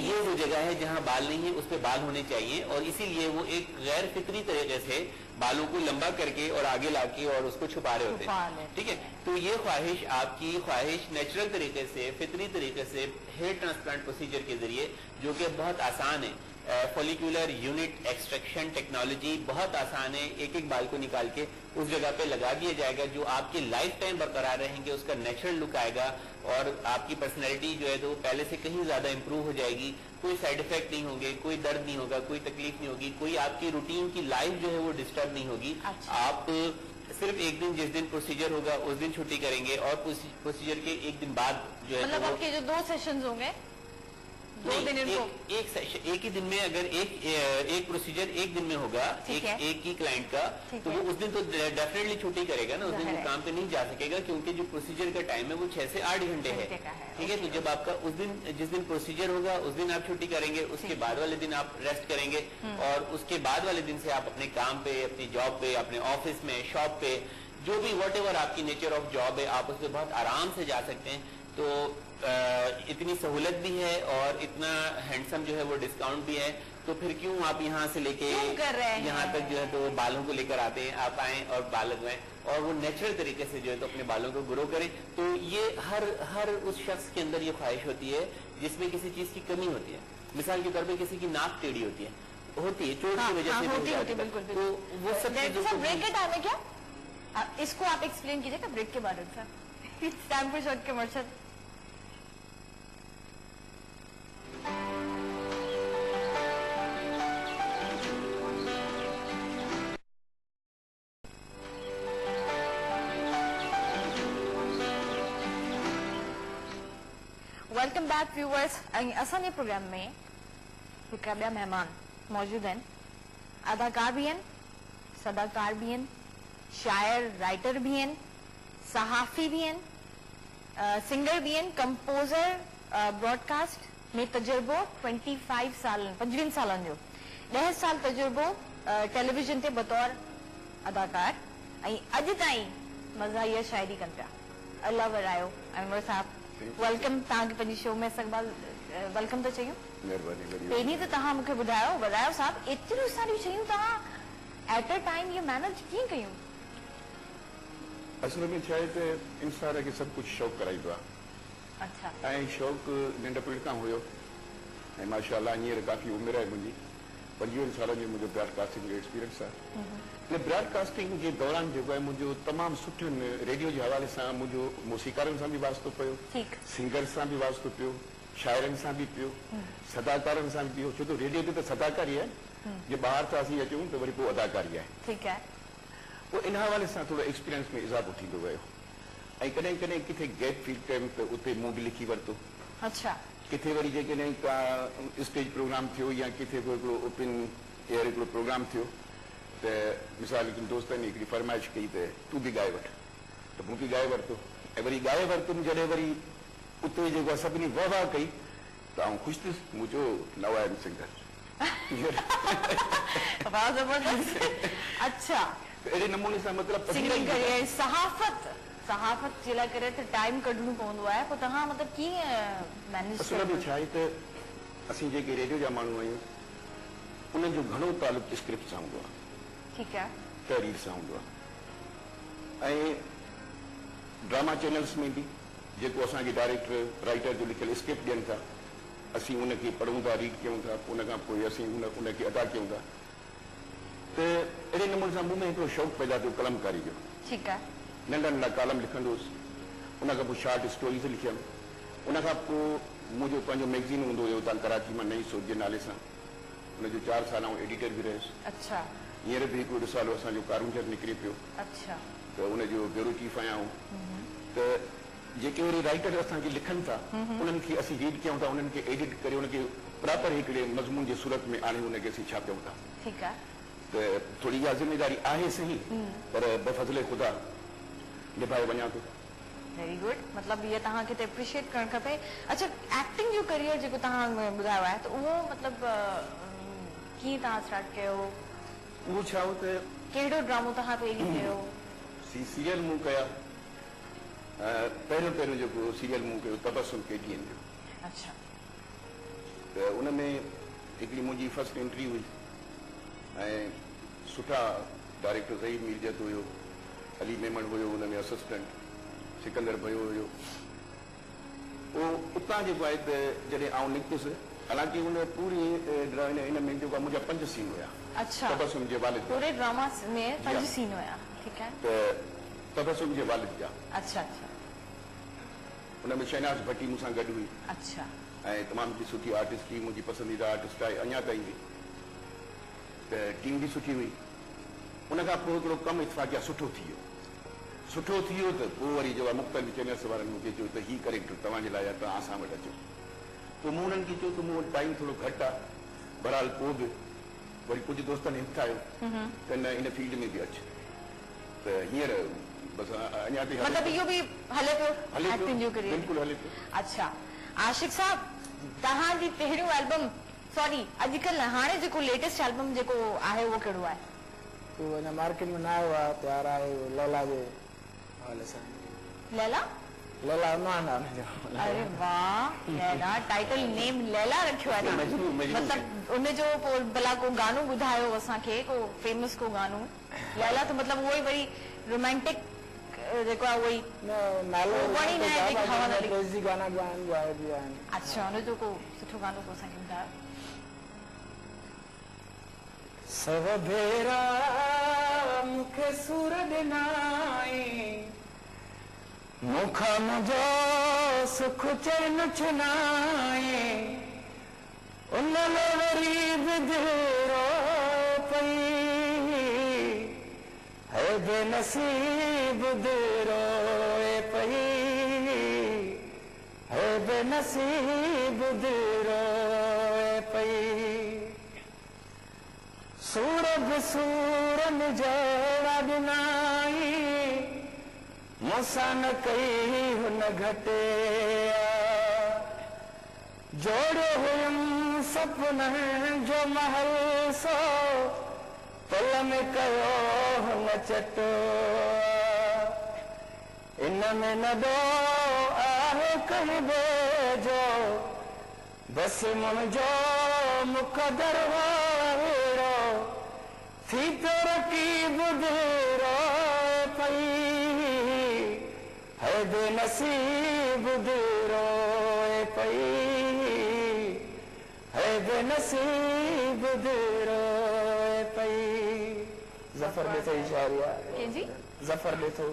ये जो जगह है जहाँ बाल नहीं है उस पे बाल होने चाहिए, और इसीलिए वो एक गैर फिक्री तरीके से बालों को लंबा करके और आगे लाके और उसको छुपा रहे होते हैं। ठीक है, तो ये ख्वाहिश, आपकी ख्वाहिश नेचुरल तरीके से, फितरी तरीके से हेयर ट्रांसप्लांट प्रोसीजर के जरिए, जो कि बहुत आसान है, फॉलिक्यूलर यूनिट एक्सट्रैक्शन टेक्नोलॉजी बहुत आसान है, एक एक बाल को निकाल के उस जगह पे लगा दिया जाएगा, जो आपकी लाइफ टाइम बरकरार रहेंगे, उसका नेचुरल लुक आएगा और आपकी पर्सनैलिटी जो है तो पहले से कहीं ज्यादा इंप्रूव हो जाएगी। कोई साइड इफेक्ट नहीं होंगे, कोई दर्द नहीं होगा, कोई तकलीफ नहीं होगी, कोई आपकी रूटीन की लाइफ जो है वो डिस्टर्ब नहीं होगी। आप सिर्फ एक दिन, जिस दिन प्रोसीजर होगा उस दिन छुट्टी करेंगे, और प्रोसीजर के एक दिन बाद जो है मतलब आपके जो 2 सेशंस होंगे, 2 दिन एक ही दिन में, अगर एक प्रोसीजर एक दिन में होगा एक ही क्लाइंट का, तो वो उस दिन तो डेफिनेटली छुट्टी करेगा ना, उस दिन वो काम पे नहीं जा सकेगा, क्योंकि जो प्रोसीजर का टाइम है वो 6 से 8 घंटे है। ठीक है, तो जब आपका उस दिन, जिस दिन प्रोसीजर होगा उस दिन आप छुट्टी करेंगे, उसके बाद वाले दिन आप रेस्ट करेंगे, और उसके बाद वाले दिन से आप अपने काम पे, अपनी जॉब पे, अपने ऑफिस में, शॉप पे, जो भी वट एवर आपकी नेचर ऑफ जॉब है, आप उस पर बहुत आराम से जा सकते हैं। तो इतनी सहूलत भी है और इतना हैंडसम जो है वो डिस्काउंट भी है, तो फिर क्यों आप यहाँ से लेके यहाँ तक जो है तो बालों को लेकर आते हैं। आप आए और बाल लगवाएं और वो नेचुरल तरीके से जो है तो अपने बालों को ग्रो करें। तो ये हर उस शख्स के अंदर ये ख्वाहिश होती है जिसमें किसी चीज की कमी होती है। मिसाल के तौर पर किसी की नाक टेढ़ी होती है चोट की वजह से, तो वो सब चीजों को इसको आप एक्सप्लेन कीजिएगा ब्रेक के बाद sir. Time for short commercial. Welcome back viewers. असांजे प्रोग्राम में हिकिड़ा ॿिया महिमान मौजूद आहिनि. अदाकार भी आहिनि, सदाकार भी आहिनि, शायर राइटर भी आहिनि, सहाफ़ी भी आहिनि, सिंगर भी आहिनि, कंपोज़र, ब्रॉडकास्ट में तजुर्बो 25 सालनि जो. 10 साल तजुर्बो टेलीविजन ते बतौर अदाकार ऐं अॼु ताईं मज़ाहिया शायरी कनि पिया. अल्लाह वरायो अनवर साहब. वेलकम तव्हांखे पंहिंजी शो में सगबाल वेलकम तो चयूं. पहिरीं त तव्हां मूंखे ॿुधायो वरायो साहब एतिरियूं सारियूं शयूं तव्हां एट अ टाइम ये मैनेज कीअं कयूं? असल में छा आहे त इंसान खे सभु कुझु शौक़ु कराईंदो आहे. अच्छा. ऐं शौक़ु नंढपण खां हुयो ऐं माशाअल्लाह हींअर काफ़ी उमिरि आहे मुंहिंजी. 25 सालनि जो मुंहिंजो ब्रॉडकास्टिंग जो एक्सपीरियंस आहे. इन ब्रॉडकास्टिंग जे दौरान जेको आहे मुंहिंजो तमामु सुठनि रेडियो जे हवाले सां मुंहिंजो मूसीकारनि सां बि वास्तो पियो, सिंगर सां बि वास्तो पियो, शाइरनि सां बि पियो, सदाकारनि सां बि पियो. छो त रेडियो ते त सदाकारी आहे, जे ॿाहिरि था असीं अचूं त वरी पोइ अदाकारी आहे. ठीकु आहे. पोइ इन हवाले सां थोरो एक्सपीरियंस में इज़ाफ़ो थींदो वियो. ऐं कॾहिं कॾहिं किथे गैप फील कयुमि त उते मूं बि लिखी वरितो. अच्छा. किथे वरी जेकॾहिं का स्टेज प्रोग्राम थियो या किथे को हिकिड़ो ओपन एयर हिकिड़ो प्रोग्राम थियो त मिसाल हिकिड़े दोस्तनि हिकिड़ी फरमाइश कई त तूं बि ॻाए वठि, त मूं बि ॻाए वरितो. ऐं वरी ॻाए वरितुमि जॾहिं वरी उते जेको आहे सभिनी वाह वाह कई त आउं ख़ुशि थियुसि. मूं चयो नओं आहिनि सिंगर. अच्छा. अहिड़े नमूने सां मतिलबु सहाफ़त जे लाइ करे त टाइम कढणो पवंदो आहे. पोइ तव्हां मतिलबु कीअं मैनेज? असल में छा आहे त असीं जेके रेडियो जा माण्हू आहियूं उन्हनि जो घणो तालुक़ु स्क्रिप्ट सां हूंदो आहे. ठीकु आहे. तहरीर सां हूंदो आहे. ऐं ड्रामा चैनल्स में बि जेको असांखे डायरेक्टर राइटर जो लिखियलु स्क्रिप्ट ॾियनि था असीं उनखे पढ़ूं था, रीड कयूं था, उन खां पोइ असीं उनखे अदा कयूं था. त अहिड़े नमूने सां मूं में हिकिड़ो शौक़ु पैदा थियो कलमकारी जो. ठीकु आहे. नंढा नंढा कालम लिखंदो हुउसि. उन खां पोइ शार्ट स्टोरीज़ लिखियमि. उन खां पोइ मुंहिंजो पंहिंजो मैगज़ीन हूंदो हुयो उतां कराची मां नई सोच जे नाले सां. उनजो 4 साल आउं एडिटर बि रहियुसि. अच्छा. हींअर बि हिकिड़ो सालो असांजो कारूंजर निकिरे पियो. अच्छा. त उनजो ब्यूरो चीफ आहियां आऊं. त जेके वरी राइटर असांखे लिखनि था उन्हनि खे असीं रीड कयूं था, उन्हनि खे एडिट करे उनखे प्रॉपर हिकिड़े मज़मून जे सूरत में आणे उनखे असीं छापियूं था. ठीकु आहे. त थोरी इहा ज़िमेदारी आहे सही, पर बफ़ज़ले ख़ुदा निभाए वञा थो. Very good. मतिलबु इहे तव्हांखे त एप्रिशिएट करणु खपे. अच्छा, एक्टिंग जो करियर जेको तव्हां ॿुधायो आहे त उहो मतिलबु कीअं तव्हां स्टार्ट कयो? उहो छा हो त कहिड़ो ड्रामो तव्हां पहिरीं कयो? सीरियल मूं कया. पहिरियों जेको सीरियल मूं कयो तबसुम KTN जो. अच्छा. त उन में हिकिड़ी मुंहिंजी फर्स्ट एंट्री हुई ऐं सुठा डायरेक्टर ज़हीर मीरजत हुयो, अली मेमन हुयो, हुन में असिस्टेंट सिकंदर भयो हुयो. पोइ उतां जेको आहे त जॾहिं आउं निकितुसि, हालांकि हुन पूरी इन में जेको आहे मुंहिंजा 5 सीन हुया. अच्छा. तबसुम जे वालिद पूरे ड्रामा में 5 सीन हुया. ठीकु आहे. त तबसुम जे वालिद जा. अच्छा. अच्छा. हुन में शहनाज भट्टी मूंसां गॾु हुई. अच्छा. ऐं तमामु सुठी आर्टिस्ट थी, मुंहिंजी पसंदीदा आर्टिस्ट आहे अञा ताईं बि. त टीम बि सुठी हुई. उन खां पोइ हिकिड़ो कमु इतफ़ाक़िया सुठो थी वियो. त पोइ वरी जो आहे मुख़्तलिफ़ चैनल्स वारनि मूंखे चयो त हीउ करेक्टर तव्हांजे लाइ आहे, तव्हां असां वटि अचो. पोइ मूं उन्हनि खे चयो त मूं वटि टाइम थोरो घटि आहे. बहरहाल पोइ बि वरी कुझु दोस्तनि हिमथायो त न इन फील्ड में बि अचु. त हींअर बसि अञा ताईं मतिलबु इहो बि हले पियो एक्टिंग जो करियर? बिल्कुलु हले पियो. अच्छा. आशिक़ साहब, तव्हांजी पहिरियों एल्बम सॉरी अॼुकल्ह हाणे जेको लेटेस्ट एल्बम जेको आहे उहो कहिड़ो आहे? उहो अञा मार्केट में न आयो आहे. प्यार आहे लैला जे हवाले सां. लैला? लैला अरमान आहे हुनजो. अरे वाह, लैला टाइटल नेम लैला रखियो आहे न. मतिलबु उनजो पोइ भला को गानो ॿुधायो असांखे, को फेमस को गानो. लैला त मतिलबु उहो ई वरी रोमांटिक जेको आहे उहो ई नालो वणी न आहे जेको हवा वारी. क्रेज़ी गाना बि आहिनि, ॿाहिरि बि आहिनि. अच्छा, हुनजो को सुठो गानो को असांखे ॿुधायो. सब भेरा मूंखे सूर ॾिनाई मूंखां मुंहिंजो सुख चैन छिनाई उन में वरी बि दिल रो पई है बेनसीब दिल रोए पई है बेनसीब दिल रोए पई सूर बि सूरन जहिड़ा ॾिनाई मूंसां न कई हुन घटे जोड़ियो हुयुमि सपननि जो महल सो पल में कयो हुन चटो इन में न दो आहे कहीं बेजो बस मुंहिंजो मुक़दर वारो थी तो रकीब दिल रोए पई है बेनसीब दिल रोए पई है बेनसीब दिल रोए पई ज़फ़र ॾिठो इशारिया कंहिंजी ज़फ़र ॾिठो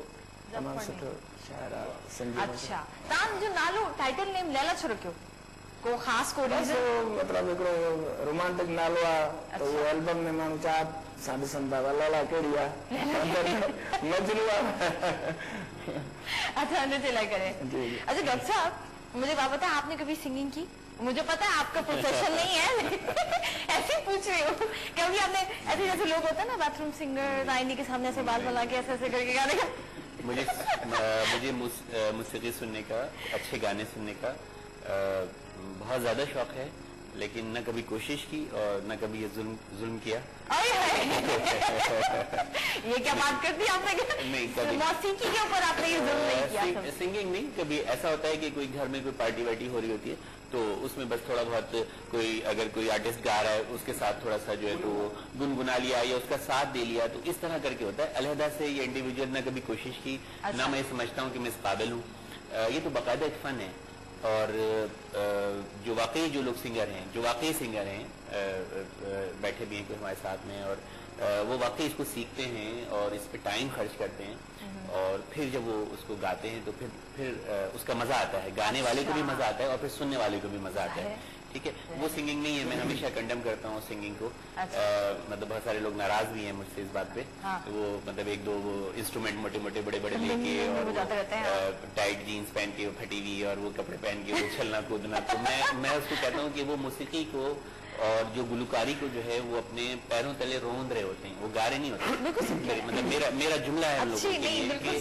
तमामु सुठो शाइर आहे सिंधी में। अच्छा तव्हांजो नालो टाइटल नेम लैला छो रखियो को ख़ासि को बस रीज़न मतलब हिकिड़ो रोमांटिक नालो आहे त उहो एल्बम में माण्हू चाह सां ॾिसनि था लैला कहिड़ी आहे मजनू आहे अच्छा अंदर लाए करे जी, जी। अच्छा डॉक्टर साहब मुझे बात बताएं आपने कभी सिंगिंग की मुझे पता है आपका प्रोफेशन नहीं है ऐसे ही पूछ रही हूँ कभी आपने ऐसे जैसे लोग होते हैं ना बाथरूम सिंगर आईने के सामने ऐसे बाल बना के ऐसे ऐसे करके गाने का मुझे मौसीकी सुनने का अच्छे गाने सुनने का बहुत ज्यादा शौक है लेकिन न कभी कोशिश की और न कभी ये जुल्म किया। ये क्या बात करती है आपने नहीं कभी मौसीकी के ऊपर आपने ये जुल्म नहीं किया सिंगिंग नहीं कभी ऐसा होता है कि कोई घर में कोई पार्टी वार्टी हो रही होती है तो उसमें बस थोड़ा बहुत कोई अगर कोई आर्टिस्ट गा रहा है उसके साथ थोड़ा सा जो है तो गुनगुना लिया या उसका साथ दे लिया तो इस तरह करके होता है। अलहदा से ये इंडिविजुअल न कभी कोशिश की ना मैं समझता हूँ कि मैं इस काबिल हूँ। ये तो बाकायदा एक फन है और जो वाकई जो लोग सिंगर हैं जो वाकई सिंगर हैं बैठे भी हैं कोई हमारे साथ में और वो वाकई इसको सीखते हैं और इस पे टाइम खर्च करते हैं और फिर जब वो उसको गाते हैं तो फिर उसका मजा आता है गाने वाले को भी मजा आता है और फिर सुनने वाले को भी मजा आता है। ठीक है वो सिंगिंग नहीं है मैं हमेशा कंडेम करता हूँ सिंगिंग को। मतलब बहुत सारे लोग नाराज भी हैं मुझसे इस बात पे तो वो मतलब एक दो वो इंस्ट्रूमेंट मोटे मोटे बड़े बड़े लेके और टाइट जीन्स पहन के फटी हुई और वो कपड़े पहन के वो चलना कूदना तो मैं उसको कहता हूँ कि वो मौसीकी को और जो गुलकारी को जो है वो अपने पैरों तले रोंद रहे होते हैं वो गा रहे नहीं होते। मतलब मेरा जुमला है हम लोगों के लिए कि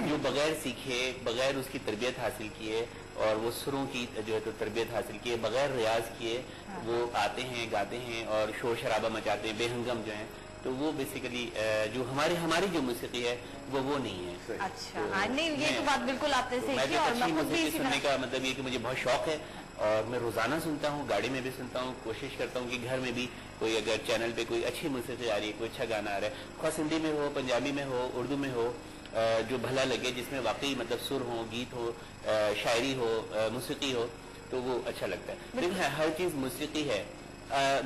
जो बगैर सीखे बगैर उसकी तरबियत हासिल किए और वो सुरों की जो है तो तरबियत हासिल किए बगैर रियाज किए वो आते हैं गाते हैं और शोर शराबा मचाते हैं बेहंगम जो है तो वो बेसिकली जो हमारी जो मौसीकी है वो नहीं है। अच्छा हाँ नहीं ये तो बात बिल्कुल आपने सही की और मैं खुद भी सुनने का मतलब ये कि मुझे बहुत शौक है और मैं रोजाना सुनता हूँ गाड़ी में भी सुनता हूँ कोशिश करता हूँ कि घर में भी कोई अगर चैनल पे कोई अच्छी मौसीकी आ रही है कोई अच्छा गाना आ रहा है खास हिंदी में हो पंजाबी में हो उर्दू में हो जो भला लगे जिसमें वाकई मतलब सुर हो गीत हो शायरी हो मौसीकी हो तो वो अच्छा लगता है। लेकिन हर चीज मौसीकी है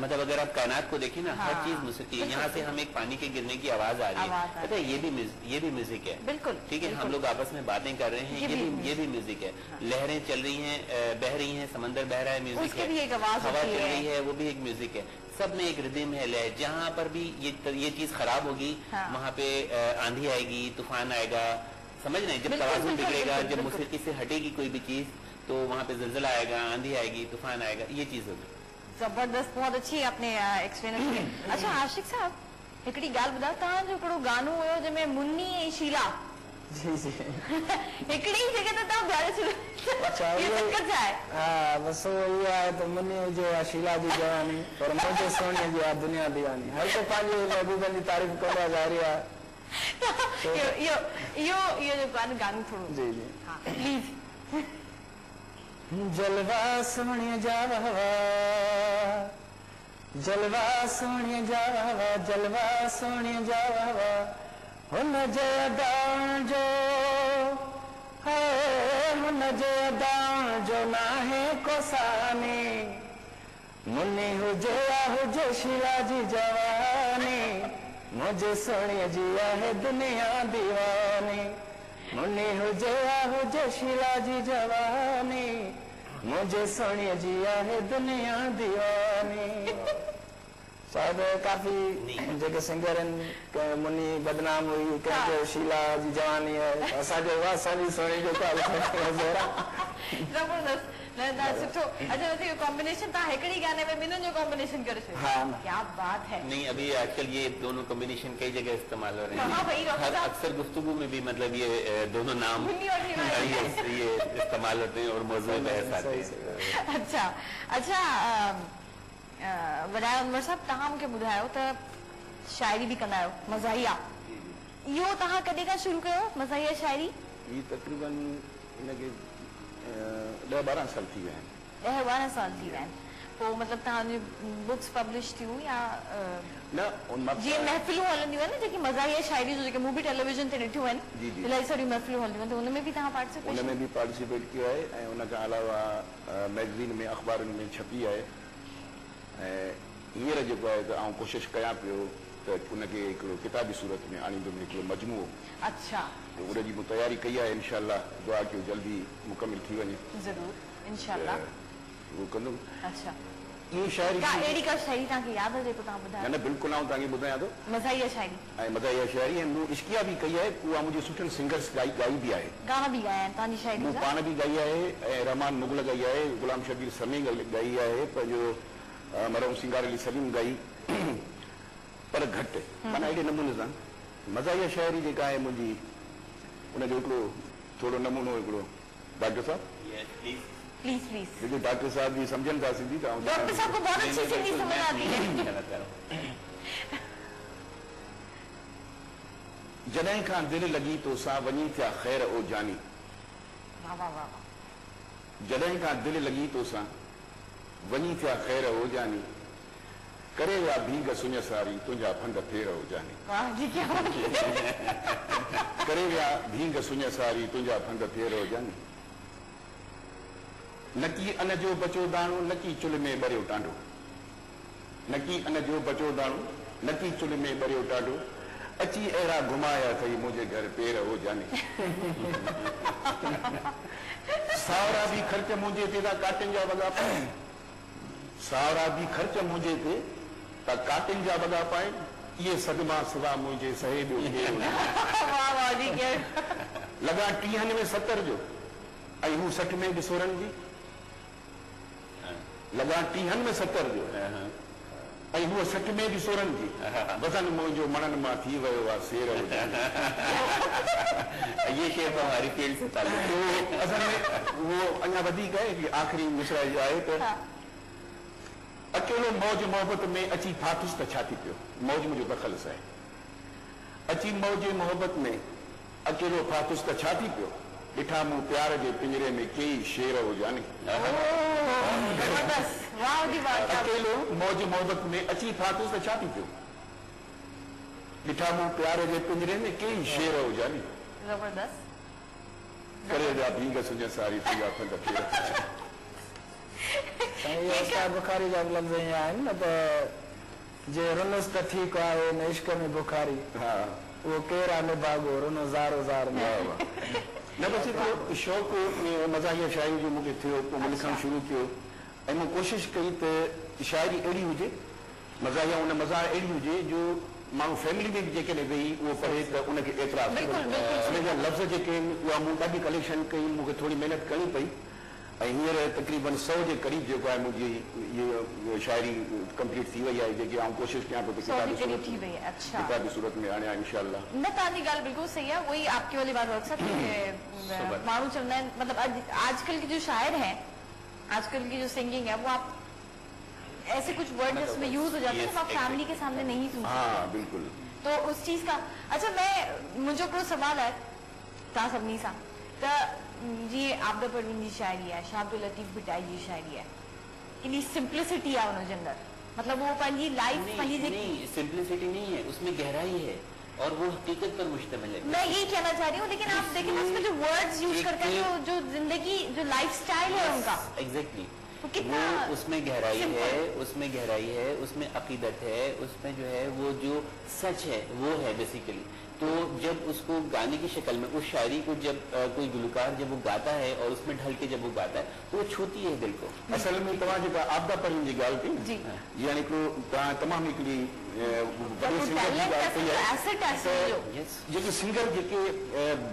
मतलब अगर आप कायनात को देखें ना हर चीज मौसीकी है। यहाँ से हम एक पानी के गिरने की आवाज आ रही है पता है ये भी म्यूजिक है बिल्कुल ठीक है। हम लोग आपस में बातें कर रहे हैं ये भी म्यूजिक है। लहरें चल रही हैं बह रही हैं समंदर बह रहा है म्यूजिक है हवा चल रही है वो भी एक म्यूजिक है। सब में एक रिदम है लय जहाँ पर भी ये चीज खराब होगी वहाँ पे आंधी आएगी तूफान आएगा समझ रहे जब तवाज़ुन बिगड़ेगा जब मौसीकी से हटेगी कोई भी चीज तो वहाँ पे ज़लज़ला आएगा आंधी आएगी तूफान आएगा ये चीज होगी। जबरदस्त बहुत अच्छी आपने एक्सप्लेन की। अच्छा आशिक साहब हिकिड़ी ॻाल्हि ॿुधायो तव्हां जो हिकिड़ो गानो हुयो जंहिंमें मुन्नी ऐं शीला जी जी हिकिड़ी जगह ते तव्हां ॿुधाए छॾियो अच्छा ये चक्कर छा आहे? हाँ बस वो ये है तो मुन्नी जो है शीला जी जवानी और मुझे सोने जो है दुनिया दीवानी हर को पांच महबूबन की तारीफ करना जा रही है यो जो गानो थोड़ो जी जी हाँ प्लीज जलवा सोनिया जावा जलवा सोनिया जावा जलवा सोनिया जावा हुन जे दान जो है हुन जे दान जो ना है कोसानी मुन्नी हुजे या हुजे शीला जी जवानी मुझे सोने जिया है दुनिया दीवानी मुन्नी हुजे शीला जी जवानी मुझे सोने जिया है दुनिया दीवानी शायद काफी जेके सिंगर मुन्नी बदनाम हुई कंहिंजो शीला जी जवानी है असांजो असांजी सोने जो जबरदस्त न सुठो अच्छा वैसे कॉम्बिनेशन था हिकड़ी गाने में ॿिन्हिनि जो कॉम्बिनेशन करे छो हाँ क्या बात है नहीं अभी आजकल ये दोनों कॉम्बिनेशन कई जगह इस्तेमाल हो रहे हैं हाँ भाई डॉक्टर साहब अक्सर गुफ्तगू में भी मतलब ये दोनों नाम मुन्नी और शीला ये इस्तेमाल होते हैं और मौजूद बहस आते हैं अच्छा अच्छा वॾा उमर साहब तव्हां मूंखे ॿुधायो त शाइरी बि कंदा आहियो मज़ाहिया इहो तव्हां कॾहिं खां शुरू कयो मज़ाहिया शाइरी ये तकरीबन इनके 10-12 साल थी विया आहिनि 10-12 साल थी विया आहिनि पोइ मतिलबु तव्हांजी बुक्स पब्लिश थियूं या न उन जीअं महफ़िलूं हलंदियूं आहिनि न जेकी मज़ाहिया शाइरी जो जेके मूं बि टेलीविजन ते ॾिठियूं जी, आहिनि जी। इलाही सारियूं महफ़िलूं हलंदियूं आहिनि त उनमें बि तव्हां पार्टिसिपेट उनमें भी पार्टिसिपेट किया है ऐं उन खां अलावा मैगज़ीन में अख़बारुनि में छपी आहे ऐं हींअर जेको आहे त आउं कोशिशि कयां पियो त उनखे हिकिड़ो किताबी सूरत में आणींदुमि हिकिड़ो मजमूओ अच्छा त उनजी मूं तयारी कई आहे इनशाअल्लाह दुआ कयो जल्दी मुकमिल थी वञे ज़रूर इंशाअल्लाह उहो कंदुमि अच्छा इहा शाइरी का अहिड़ी का शाइरी तव्हांखे यादि आहे जेको तव्हां न ॿुधायो न बिल्कुलु आउं तव्हांखे ॿुधायां थो मज़ाहिया शाइरी ऐं मज़ा इहा शाइरी ऐं मूं इश्किया बि कई आहे उहा मुंहिंजे सुठनि सिंगर्स ॻाई बि आहे गाना बि ॻाया आहिनि तव्हांजी शाइरी मूं जा पाण बि ॻाई आहे ऐं रहमान मुगल ॻाई आहे गुलाम शबीर समी ॻाई आहे पंहिंजो मरहूम सिंगार अली सलीम ॻाई पर घटि माना अहिड़े नमूने सां मज़ाहिया शाइरी जेका आहे मुंहिंजी उनजो हिकिड़ो थोरो नमूनो हिकिड़ो डॉक्टर साहब प्लीज प्लीज जेके डॉक्टर साहब जी सम्झनि था सिंधी त डॉक्टर साहब को बहुत अच्छी सिंधी समझ आती है जॾहिं खां दिलि लॻी तो सां वञी थिया ख़ैर ओ जानी वाह वाह वाह जॾहिं खां दिलि लॻी तो सां वञी थिया ख़ैर ओ जानी करे विया भीग सुञ सारी तुंहिंजा फंद फेर हो जानी वाह जी क्या बात है करे विया भीग सुञ सारी तुंहिंजा फंद फेर हो जानी नकी अन जो बचो दाणो नकी चुल्हि में ॿरियो टांडो नकी अन जो बचो दाणो नकी चुल्हि में ॿरियो टांडो अची अहिड़ा घुमाया अथई मुंहिंजे घर पेर हो जानी सावरा भी खर्च मुंहिंजे ते था काटनि जा वॻा पाइनि सावरा भी खर्च मुंहिंजे ते था काटनि जा वॻा पाइनि इहे सदमा सदा मुंहिंजे सहे ॿियो केरु वाह वाह जी क्या लॻा 30 में 70 जो ऐं हू 60 में बि 16 जी लॻा 30 में 70 जो ऐं हूअ 60 में बि 16 जी वज़न मुंहिंजो मणनि मां थी वियो आहे सेर ये शेर तो हमारी फील्ड से ताल्लुक है। असल में वो अञा वधीक आहे कि आख़िरी मिसरा जो आहे त अकेलो मौज मोहबत में अची फाथुसि त छा थी पियो मौज मुंहिंजो दख़लस आहे अची मौज मोहबत में अकेलो फाथुसि त छा थी पियो ॾिठा मूं प्यार जे पिंजरे में कई शेर हो जानी जबरदस्त वाह जी वाह क्या अकेलो मौज मोहबत में अची फाथुसि त छा थी पियो ॾिठा मूं प्यार जे पिंजरे में कई शेर हो जानी जबरदस्त करे विया भीग सुञ सारी तुंहिंजा फंद फेर उस्ताद बुखारी जा लफ़्ज़ ईअं आहिनि न त जे रुनुस त ठीकु आहे न इश्क में बुखारी हा उहो केरु आहे निभागो रुनो ज़ारो ज़ार में वाह वाह न बसि हिकिड़ो शौक़ु मज़ाहिया शाइरी जो मूंखे थियो पोइ मूं लिखणु शुरू कयो ऐं मूं कोशिशि कई त शाइरी अहिड़ी हुजे मज़ाहिया उन मज़ाह अहिड़ी हुजे जो माण्हू फैमिली में बि जेकॾहिं वेही उहो पढ़े त उनखे एतिराफ़ उन जा लफ़्ज़ जेके आहिनि उहा मूं ॾाढी कलेक्शन कई मूंखे थोरी महिनत करणी पई ऐं हींअर तक़रीबन 100 जे क़रीब जेको आहे मुंहिंजी इहा शाइरी कंप्लीट थी वई आहे जेकी आउं कोशिशि कयां पियो त थी वई है अच्छा किताबी सूरत में आणियां इंशाअल्लाह न तव्हांजी ॻाल्हि बिल्कुल सही है वही आपकी वाली बात अक्सर माण्हू चवंदा आहिनि मतलब आजकल की जो शायर हैं आजकल की जो सिंगिंग है वो आप ऐसे कुछ वर्ड जिसमें यूज हो जाते हैं आप फैमिली के सामने नहीं सुन सकते हाँ बिल्कुल तो उस चीज का अच्छा मैं मुझे को सवाल है तव्हां सभिनी सां त जीअं आबदा परवीन जी शाइरी है शाह अब्दुल लतीफ भटाई जी शाइरी है केॾी सिंप्लिसिटी आहे हुनजे अंदरि मतलब वो पंहिंजी लाइफ पंहिंजी नहीं सिंपलिसिटी नहीं है उसमें गहराई है और वो हकीकत पर मुश्तमिल है मैं यही कहना चाह रही हूँ लेकिन आप देखें ना उसमें जो वर्ड्स यूज करके जो जिंदगी जो लाइफ स्टाइल है उनका एग्जैक्टली कितना वो उसमें गहराई है, उसमें गहराई है, उसमें अकीदत है, उसमें जो है वो जो सच है वो है बेसिकली। तो जब उसको गाने की शक्ल में उस शायरी को जब कोई गुलकार जब वो गाता है और उसमें ढल के जब वो गाता है तो वो छूती है दिल को। असल में तव्हां जेका आपदा परवीन जी ॻाल्हि कई जी यानी को तव्हां तमामु हिकिड़ी वॾे सिंगर जी ॻाल्हि कई आहे एसेट आहे जेके सिंगर जेके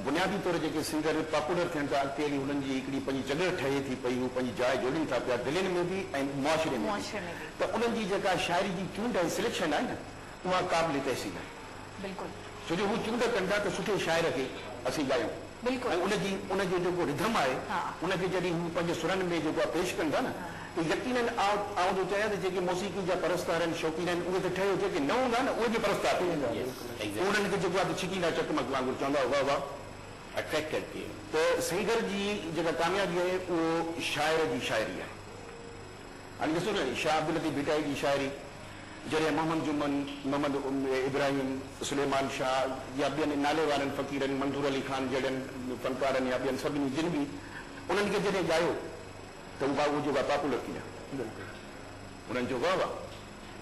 बुनियादी तौर जेके सिंगर पॉपुलर थियनि था अॻिते हली हुननि जी हिकिड़ी पंहिंजी जॻह ठहे थी पई, हू पंहिंजी जाइ जोड़नि था पिया दिलनि में बि ऐं मुआशिरे में बि। त उन्हनि जी जेका शाइरी जी चूंड ऐं सिलेक्शन आहे न उहा क़ाबिल तहसील आहे। बिल्कुल छो जो हू चूंड कनि था त सुठे शाइर खे असीं ॻायूं बिल्कुल ऐं उनजो जेको रिधम आहे उनखे जॾहिं हू पंहिंजे सुरनि में जेको आहे पेश कनि था न त यकीनन आउं जो चाहियां त जेके मौसीक़ी जा परस्तार आहिनि शौक़ीन आहिनि उहे त ठहियो, जेके न हूंदा न उहे बि परस्तार थी वेंदा, उन्हनि खे जेको आहे त छिकींदा चकमक वांगुरु चवंदा वाह वाह अट्रैक्ट करती है। त सिंगर जी जेका कामयाबी आहे उहो शाइर जी शाइरी आहे। हाणे ॾिसो न शाह अब्दुल लतीफ़ भुट्टाई जी शाइरी, जॾहिं मोहम्मद जुमन, मोहम्मद इब्राहिम, सुलेमान शाह या ॿियनि नाले वारनि फ़क़ीरनि, मंसूर अली ख़ान जहिड़नि फ़नकारनि या ॿियनि सभिनी जिन बि उन्हनि खे जॾहिं ॻायो त उहो जेको आहे पॉपुलर थी विया, उन्हनि जो वाह वाह।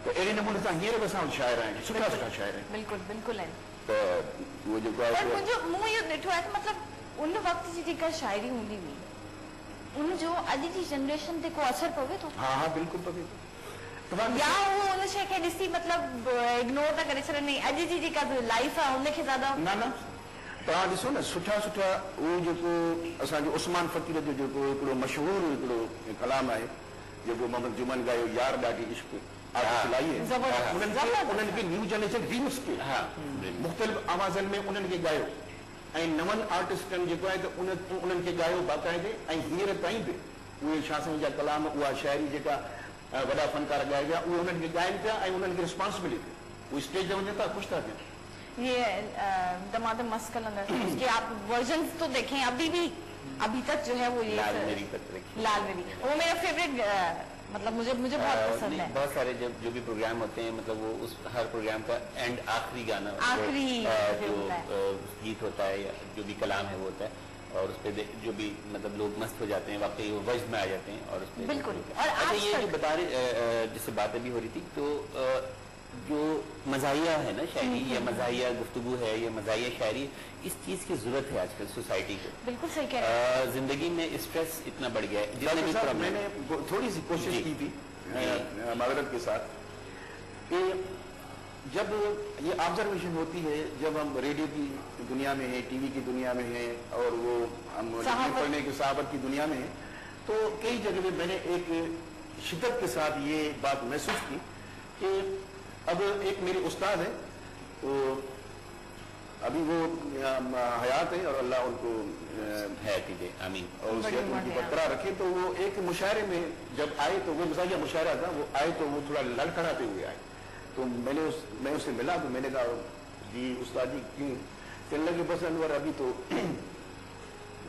त अहिड़े नमूने सां हींअर बि असां वटि शाइर आहिनि, सुठा सुठा शाइर आहिनि। बिल्कुल बिल्कुल आहिनि। त उहो जेको आहे पर मुंहिंजो मूं इहो ॾिठो आहे त मतिलबु उन वक़्त जी जेका शाइरी हूंदी हुई उनजो अॼु जी जनरेशन ते को असर पवे थो? हा हा बिल्कुलु पवे थो। या वो उन शइ खे ॾिसी मतिलबु इग्नोर था करे छॾनि, अॼु जी जेका लाइफ आहे उनखे ज़्यादा न न तव्हां ॾिसो न सुठा सुठा उहो जेको असांजो उस्मान फ़क़ीर जो जेको हिकिड़ो मशहूरु हिकिड़ो कलाम आहे जेको मोहम्मद जुमन ॻायो, यार ॾाढी इश्क उन्हनि खे न्यू जनरेशन रीमिक्स कयो, मुख़्तलिफ़ आवाज़नि में उन्हनि खे ॻायो ऐं नवनि आर्टिस्टनि जेको आहे त उन्हनि खे ॻायो बाक़ाइदे ऐं हींअर ताईं बि उहे शाह साईं जा कलाम, उहा शाइरी जेका वॾा फनकार ॻाए पिया उहे उन्हनि खे ॻाइनि पिया ऐं उन्हनि खे रिस्पॉन्स मिले पियो, उहे स्टेज ते वञनि था ख़ुशि था थियनि। ये दमादम मस्त कलंदर उसके आप वर्जन्स तो देखें अभी तक जो है वो ये लाल मेरी पत्र लाल मेरी वो मेरा फेवरेट मतलब मुझे बहुत पसंद है। बहुत सारे जब जो भी प्रोग्राम होते हैं मतलब वो उस हर प्रोग्राम का एंड आखिरी गाना आखिरी जो गीत होता है या जो भी कलाम है वो होता है और उस पर जो भी मतलब लोग मस्त हो जाते हैं, वाकई वो वज्द में आ जाते हैं और उस पर बिल्कुल। और अच्छा ये जो बता रहे जिससे बात अभी हो रही थी तो जो मज़ाहिया है ना शायरी या मज़ाहिया गुफ्तगू है या मज़ाहिया शायरी, इस चीज़ की जरूरत है आजकल सोसाइटी को। बिल्कुल सही कह रहे हैं। जिंदगी में स्ट्रेस इतना बढ़ गया है जितने भी प्रॉब्लम। मैंने थोड़ी सी कोशिश की थी माजरत के साथ कि जब ये ऑब्जर्वेशन होती है, जब हम रेडियो की दुनिया में हैं, टीवी की दुनिया में हैं और वो हम पढ़ने की सहाबत की दुनिया में हैं, तो कई जगह पे मैंने एक शिद्दत के साथ ये बात महसूस की कि अब एक मेरे उस्ताद है तो अभी वो हयात है और अल्लाह उनको हयाती दे आमीन और उसके उनकी बरकरार रखे। तो वो एक मुशायरे में जब आए तो वो मज़ाहिया मुशायरा था, वो आए तो वो थोड़ा लड़खड़ाते हुए आए, तो मैं उससे मिला तो मैंने कहा जी उस्ताद जी क्यों? कहने लगे बस अनवर अभी तो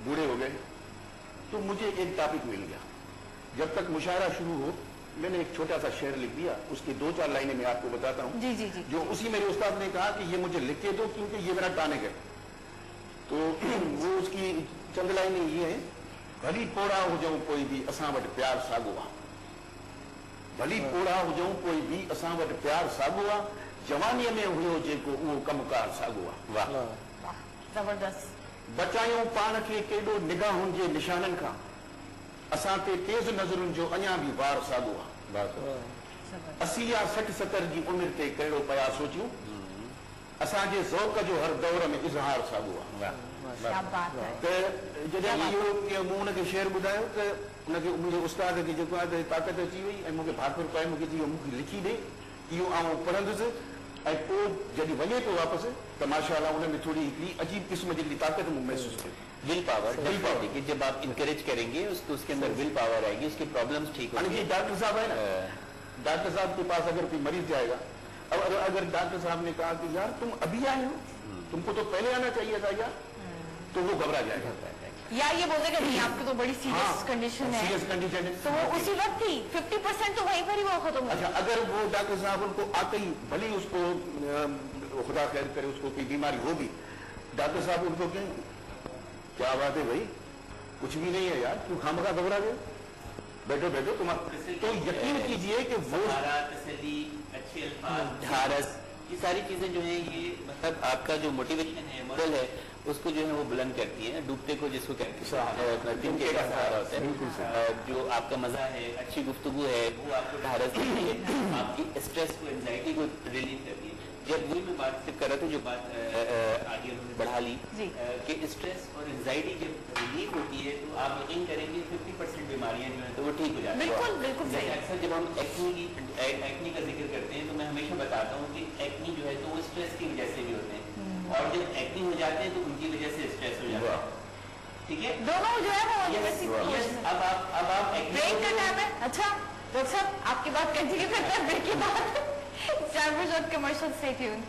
बूढ़े हो गए। तो मुझे एक टॉपिक मिल गया, जब तक मुशायरा शुरू हो मैंने एक छोटा सा शेर लिख दिया, उसकी 2-4 लाइनें मैं आपको बताता हूँ जी जी जी। जो उसी मेरे उस्ताद ने कहा कि ये मुझे लिख के दो क्योंकि ये मेरा टॉनिक है। तो वो उसकी चंद लाइनें ये हैं, भली पोड़ा हो जाऊं कोई भी असां वटि प्यार साॻो आहे, भली पोड़ा हो जाऊं कोई भी असां वटि प्यार साॻो आहे, जवानीअ में हुयो जेको उहो कमकार साॻो आहे। वाह जबरदस्त। बचायूं पाण खे केॾो निगाहुनि जे निशाननि खां, असां ते तेज़ नज़रुनि जो अञा बि वार साॻो आहे, 80 या 60-70 जी उमिरि ते कहिड़ो पिया सोचियूं, असांजे ज़ौक़ जो हर दौर में इज़हार साॻो आहे। त जॾहिं इहो मूं हुनखे शेर ॿुधायो त हुनखे मुंहिंजे उस्ताद खे जेको आहे त ताक़त अची वई ऐं मूंखे भाकुर पाए मूंखे चयो मूंखे लिखी ॾे, इहो आउं पढ़ंदुसि ऐं पोइ जॾहिं वञे थो वापसि त माशाअल्लाह हुन में थोड़ी हिकिड़ी अजीब क़िस्म जी ताक़त मूं महसूस कई। विल पावर कि जब आप इंकरेज करेंगे उसको उसके अंदर विल पावर आएगी, उसके प्रॉब्लम्स ठीक होंगे। डॉक्टर साहब है ना, डॉक्टर साहब के पास अगर कोई मरीज जाएगा, अब अगर डॉक्टर साहब ने कहा कि यार तुम अभी आए हो, तुमको तो पहले आना चाहिए था यार, तो वो घबरा जाएगा या ये बोलेगा नहीं आपकी तो बड़ी सीरियस कंडीशन है, सीरियस कंडीशन है, तो वो उसी वक्त ही 50% तो वहीं पर ही वो खत्म हो। अच्छा अगर वो डॉक्टर साहब उनको आते ही भले उसको खुदा खैर करे उसको कोई बीमारी होगी, डॉक्टर साहब उनको कहेंगे क्या बात है भाई कुछ भी नहीं है यार, क्यों खामखा घबरा गए, बैठो बैठो तुम, तो यकीन कीजिए कि वो तसल्ली, अच्छे अल्फाज, ढारस, ये सारी चीजें जो है ये मतलब आपका जो मोटिवेशन है, मोरल है, उसको जो है वो बुलंद करती है। डूबते को जिसको कहते हैं तिनके का सहारा होता है। जो आपका मजा है, अच्छी गुफ्तगू है, वो आपको ढारस देती है, आपकी स्ट्रेस को, एंजाइटी को रिलीव करती है। जब वही मैं बात सिर्फ कर रहा था, जो बात आगे उन्होंने बढ़ा ली कि स्ट्रेस और एंजाइटी जब रिलीव होती है तो आप यकीन करेंगे 50% बीमारियां जो है तो वो ठीक हो जाती है। बिल्कुल बिल्कुल सही। अक्सर जब हम एक्नी का जिक्र करते हैं तो मैं हमेशा बताता हूँ कि एक्नी जो है तो वो स्ट्रेस की वजह से भी होते हैं, और जब एक्नी हो जाते हैं तो उनकी वजह से स्ट्रेस हो जाता है। ठीक है, दोनों जो है वो अब आप ब्रेक का टाइम है। अच्छा डॉक्टर साहब आपकी बात कंटिन्यू करते हैं ब्रेक के बाद। Commercial stay tuned.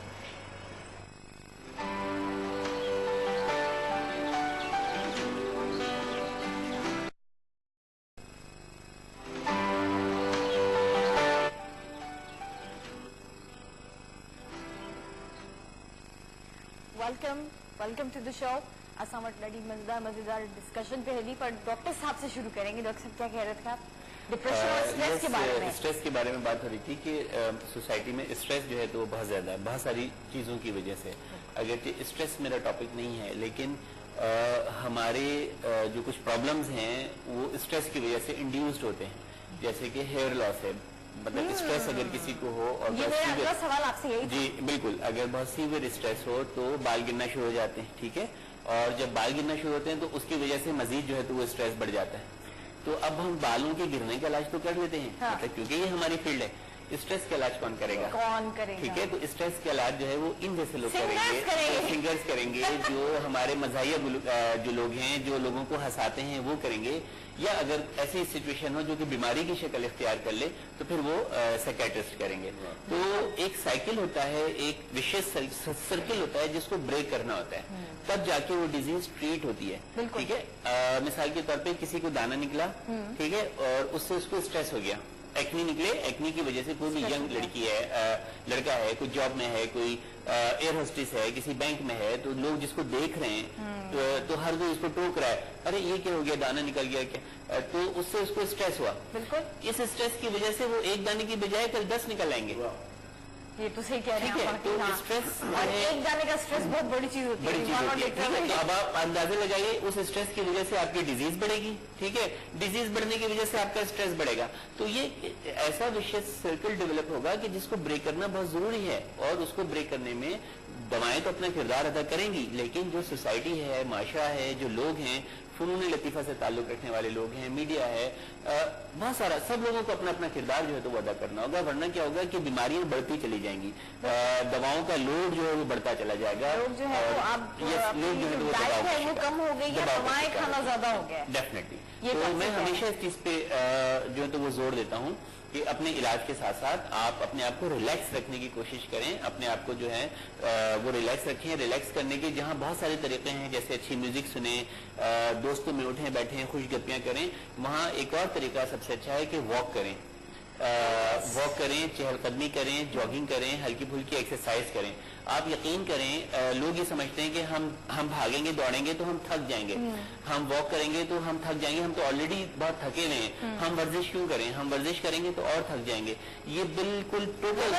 Welcome to the show. असां वटि ॾाढी मज़ेदार डिस्कशन पे हली, पर डॉक्टर साहब से शुरू करेंगे। डॉक्टर साहब क्या कह रहे थे आप डिप्रेशन और स्ट्रेस के बारे में? स्ट्रेस के बारे में बात हो रही थी कि सोसाइटी में स्ट्रेस जो है तो बहुत ज्यादा है, बहुत सारी चीजों की वजह से। अगर स्ट्रेस मेरा टॉपिक नहीं है, लेकिन हमारे जो कुछ प्रॉब्लम्स हैं वो स्ट्रेस की वजह से इंड्यूस्ड होते हैं। जैसे कि हेयर लॉस है, मतलब स्ट्रेस अगर किसी को हो और ये मेरा अगला सवाल आपसे यही जी बिल्कुल, अगर बहुत सीवियर स्ट्रेस हो तो बाल गिरना शुरू हो जाते हैं। ठीक है, और जब बाल गिरना शुरू होते हैं तो उसकी वजह से मजीद जो है तो वो स्ट्रेस बढ़ जाता है। तो अब हम बालों के गिरने का इलाज तो कर लेते हैं, हाँ। मतलब क्योंकि ये हमारी फील्ड है। स्ट्रेस का इलाज कौन करेगा? ठीक है, तो स्ट्रेस का इलाज जो है वो इन जैसे लोग करेंगे, सिंगर्स करेंगे, जो हमारे मज़ाहिया जो लोग हैं, जो लोगों को हंसाते हैं वो करेंगे। या अगर ऐसी सिचुएशन हो जो कि बीमारी की शक्ल इख्तियार कर ले तो फिर वो साइकियाट्रिस्ट करेंगे। तो एक साइकिल होता है, एक विशेष सर्किल होता है जिसको ब्रेक करना होता है, तब जाके वो डिजीज ट्रीट होती है। ठीक है, मिसाल के तौर पे किसी को दाना निकला, ठीक है, और उससे उसको स्ट्रेस हो गया, एक्नी निकले, एक्नी की वजह से कोई भी यंग लड़की है, लड़का है, कोई जॉब में है, कोई एयर होस्टेस है, किसी बैंक में है, तो लोग जिसको देख रहे हैं तो हर कोई इसको टोक रहा है, अरे ये क्या हो गया, दाना निकल गया क्या, तो उससे उसको स्ट्रेस हुआ। बिल्कुल, इस स्ट्रेस की वजह से वो एक दाने की बजाय कल 10 निकल आएंगे। ये तो सही कह रहे हैं। तो स्ट्रेस और एक दाने का स्ट्रेस बहुत बड़ी चीज होती है। अब आप अंदाजा लगाइए, उस स्ट्रेस की वजह से आपकी डिजीज बढ़ेगी। ठीक है, डिजीज बढ़ने की वजह से आपका स्ट्रेस बढ़ेगा, तो ये ऐसा विशेष सर्कल डेवलप होगा कि जिसको ब्रेक करना बहुत जरूरी है। और उसको ब्रेक करने में दवाएं तो अपना किरदार अदा करेंगी, लेकिन जो सोसाइटी है, माशरा है, जो लोग हैं, फनून लतीफ़ा से ताल्लुक रखने वाले लोग हैं, मीडिया है, बहुत सारा, सब लोगों को अपना अपना किरदार जो है तो वो अदा करना होगा। वरना क्या होगा कि बीमारियां बढ़ती चली जाएंगी, दवाओं का लोड जो है वो बढ़ता चला जाएगा। लोग जो है वो कम हो गई है, दवाएं खाना ज्यादा हो गया। डेफिनेटली, तो मैं हमेशा इस चीज पे जो है तो वो जोर देता हूँ कि अपने इलाज के साथ साथ आप अपने आप को रिलैक्स रखने की कोशिश करें। अपने आप को जो है वो रिलैक्स रखें। रिलैक्स करने के जहाँ बहुत सारे तरीके हैं, जैसे अच्छी म्यूजिक सुने, दोस्तों में उठें बैठें, खुशगपियां करें। वहाँ एक और तरीका सबसे अच्छा है कि वॉक करें, चहलकदमी करें, जॉगिंग करें, हल्की फुल्की एक्सरसाइज करें। आप यकीन करें, लोग ये समझते हैं कि हम भागेंगे दौड़ेंगे तो हम थक जाएंगे, हम वॉक करेंगे तो हम थक जाएंगे, हम तो ऑलरेडी बहुत थके हुए हैं, हम वर्जिश क्यों करें, हम वर्जिश करेंगे तो और थक जाएंगे। ये बिल्कुल टोटल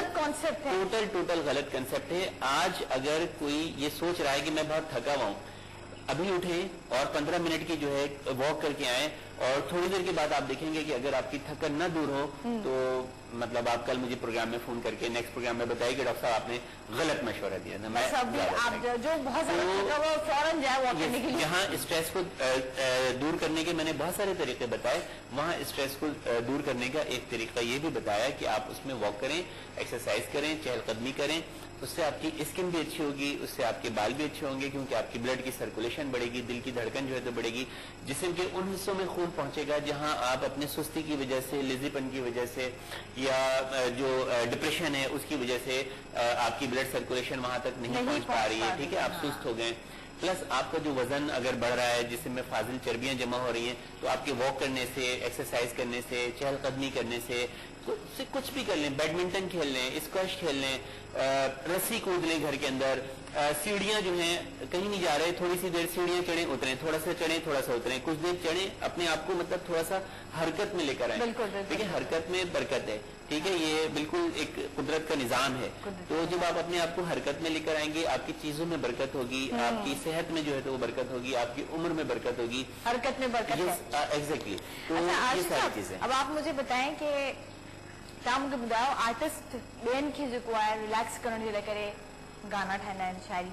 गलत कंसेप्ट है। आज अगर कोई ये सोच रहा है कि मैं बहुत थका हुआ हूँ, अभी उठें और 15 मिनट की जो है वॉक करके आएं, और थोड़ी देर के बाद आप देखेंगे कि अगर आपकी थकन न दूर हो तो मतलब आप कल मुझे प्रोग्राम में फोन करके नेक्स्ट प्रोग्राम में बताइए कि डॉक्टर साहब आपने गलत मशवरा दिया था। मैं आप जो बहुत ज्यादा फौरन जाए वॉक करने के लिए। जहाँ स्ट्रेस को दूर करने के मैंने बहुत सारे तरीके बताए, वहाँ स्ट्रेस को दूर करने का एक तरीका ये भी बताया कि आप उसमें वॉक करें, एक्सरसाइज करें, चहलकदमी करें। उससे आपकी स्किन भी अच्छी होगी, उससे आपके बाल भी अच्छे होंगे, क्योंकि आपकी ब्लड की सर्कुलेशन बढ़ेगी, दिल की धड़कन जो है तो बढ़ेगी, जिसम के उन हिस्सों में खून पहुंचेगा जहां आप अपने सुस्ती की वजह से, लेजीपन की वजह से, या जो डिप्रेशन है उसकी वजह से आपकी ब्लड सर्कुलेशन वहां तक नहीं पहुंच पा रही है। ठीक है, आप सुस्त हो गए, प्लस आपका जो वजन अगर बढ़ रहा है, जिसमें में फाजिल चर्बियां जमा हो रही हैं, तो आपके वॉक करने से, एक्सरसाइज करने से, चहलकदमी करने से, कुछ भी कर लें, बैडमिंटन खेल लें, स्क्वैश खेल लें, रस्सी कूद लें घर के अंदर, सीढ़ियां जो हैं कहीं नहीं जा रहे, थोड़ी सी देर सीढ़ियां चढ़े उतरें, थोड़ा सा चढ़े थोड़ा सा उतरें, कुछ देर चढ़े, अपने आप को मतलब थोड़ा सा हरकत में लेकर आए। ठीक है, हरकत में बरकत है। ठीक है, ये बिल्कुल एक कुदरत का निजाम है। तो जब आप अपने आप को हरकत में लेकर आएंगे, आपकी चीजों में बरकत होगी, आपकी सेहत में जो है तो वो बरकत होगी, आपकी उम्र में बरकत होगी, हरकत में बरकत है। एग्जैक्टली। तो अच्छा, ये सारी चीजें। अब आप मुझे बताएं कि तव्हां मूंखे ॿुधायो, आर्टिस्ट ॿियनि खे जेको आहे रिलैक्स करण जे लाइ करे गाना ठाहींदा आहिनि, शायरी,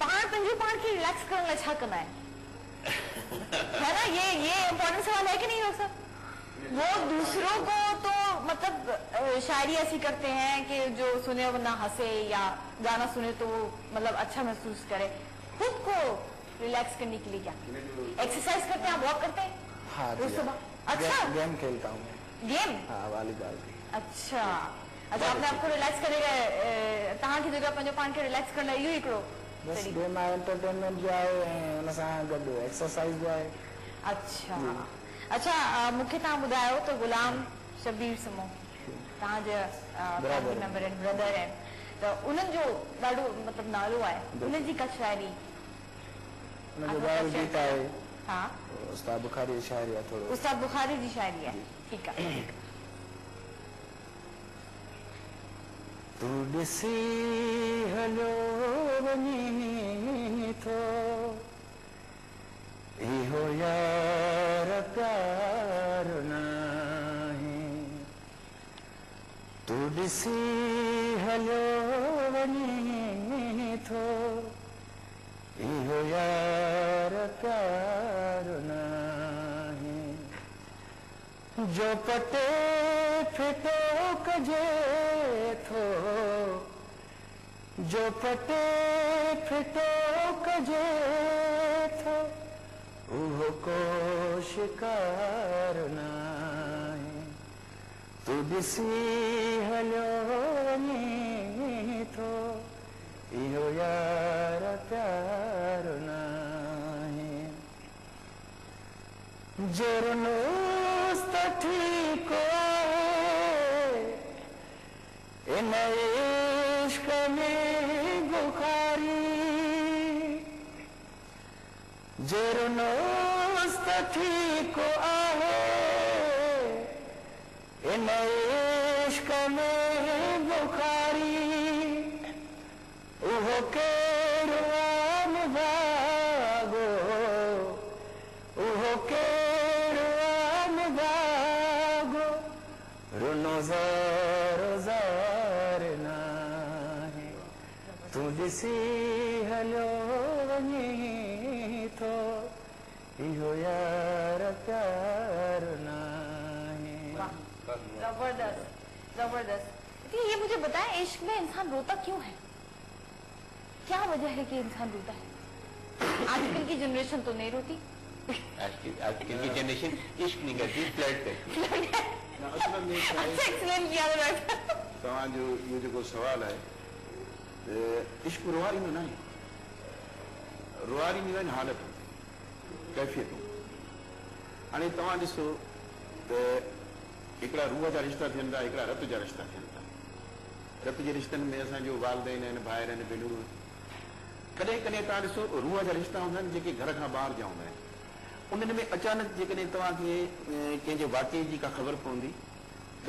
पंहिंजो पाण खे रिलैक्स करण लाइ छा कंदा आहिनि? है ना, ये इम्पोर्टेंट सवाल है कि नहीं डॉक्टर साहब? वो दूसरों को तो मतलब शायरी ऐसी करते हैं कि जो सुने वो ना हंसे, या गाना सुने तो वो मतलब अच्छा महसूस करे। खुद को रिलैक्स करने के लिए क्या एक्सरसाइज करते हैं, वॉक करते हैं? हाँ रोज जी, सुबह। अच्छा, गेम खेलता हूँ मैं। गेम? हाँ, वॉलीबॉल। अच्छा, अच्छा, अपने आप को रिलैक्स करेगा, तव्हां की जगह पंहिंजो पाण खे रिलैक्स करण लाइ इहो हिकिड़ो बस गेम आहे, एंटरटेनमेंट जो आहे ऐं उन सां गॾु एक्सरसाइज जो आहे। अच्छा, अच्छा, मूंखे तव्हां ॿुधायो त गुलाम शबीर समो तव्हांजा फैमिली मेंबर आहिनि, ब्रदर आहिनि, त उन्हनि जो ॾाढो मतिलबु नालो आहे, उन्हनि जी का शायरी? उनजो ॿाहिरि गीत आहे, हा, उस्ताद बुखारी जी शायरी आहे थोरो। उस्ताद बुखारी जी शायरी आहे, ठीकु आहे। तू ॾिसी हलियो वञी थो, इहो यार प्यार नाहे। तू ॾिसी हलियो वञी थो, इहो यार प्यार नाहे। जो पटे फिटो कजे थो, जो पटे फिटो कजे थो, उहो को शिकार नाहे। तू ॾिसी हलियो वञी थो, इहो यार प्यार नाहे। जुर्नूस त ठीक आहे, इन इश्क में बुखारी। जुर्नूस त ठीक आहे, इन इश्क में बुखारी। उहो केड़ो आम भागो, उहो केड़ो आम भागो, रुनो ज़ारो ज़ार नाहे। तू ॾिसी हलियो वञी थो, इहो यार प्यार नाहे। जबरदस्त, जबरदस्त। ये मुझे बताएं, इश्क में इंसान रोता क्यों है? क्या वजह है कि इंसान रोता है? आजकल की जनरेशन तो नहीं रोती। आजकल की जनरेशन इश्क नहीं करती, फ्लर्ट करती। अच्छा एक्सप्लेन किया तव्हांजो इहो जेको सवाल आहे, इश्क रुआरी में न आहे, रुआरी में आहिनि हालतूं, कैफ़ियतूं। हाणे तव्हां ॾिसो त हिकिड़ा रूह जा रिश्ता थियनि था, हिकिड़ा रत जा रिश्ता थियनि था। रत जे रिश्तनि में असांजो वालदेन आहिनि, भाइर आहिनि, भेनरूं। कॾहिं कॾहिं तव्हां ॾिसो रूह जा रिश्ता हूंदा आहिनि जेके घर खां ॿाहिरि जा हूंदा आहिनि। उन्हनि में अचानक जेकॾहिं तव्हांखे कंहिंजे वाक़े जी का ख़बर पवंदी त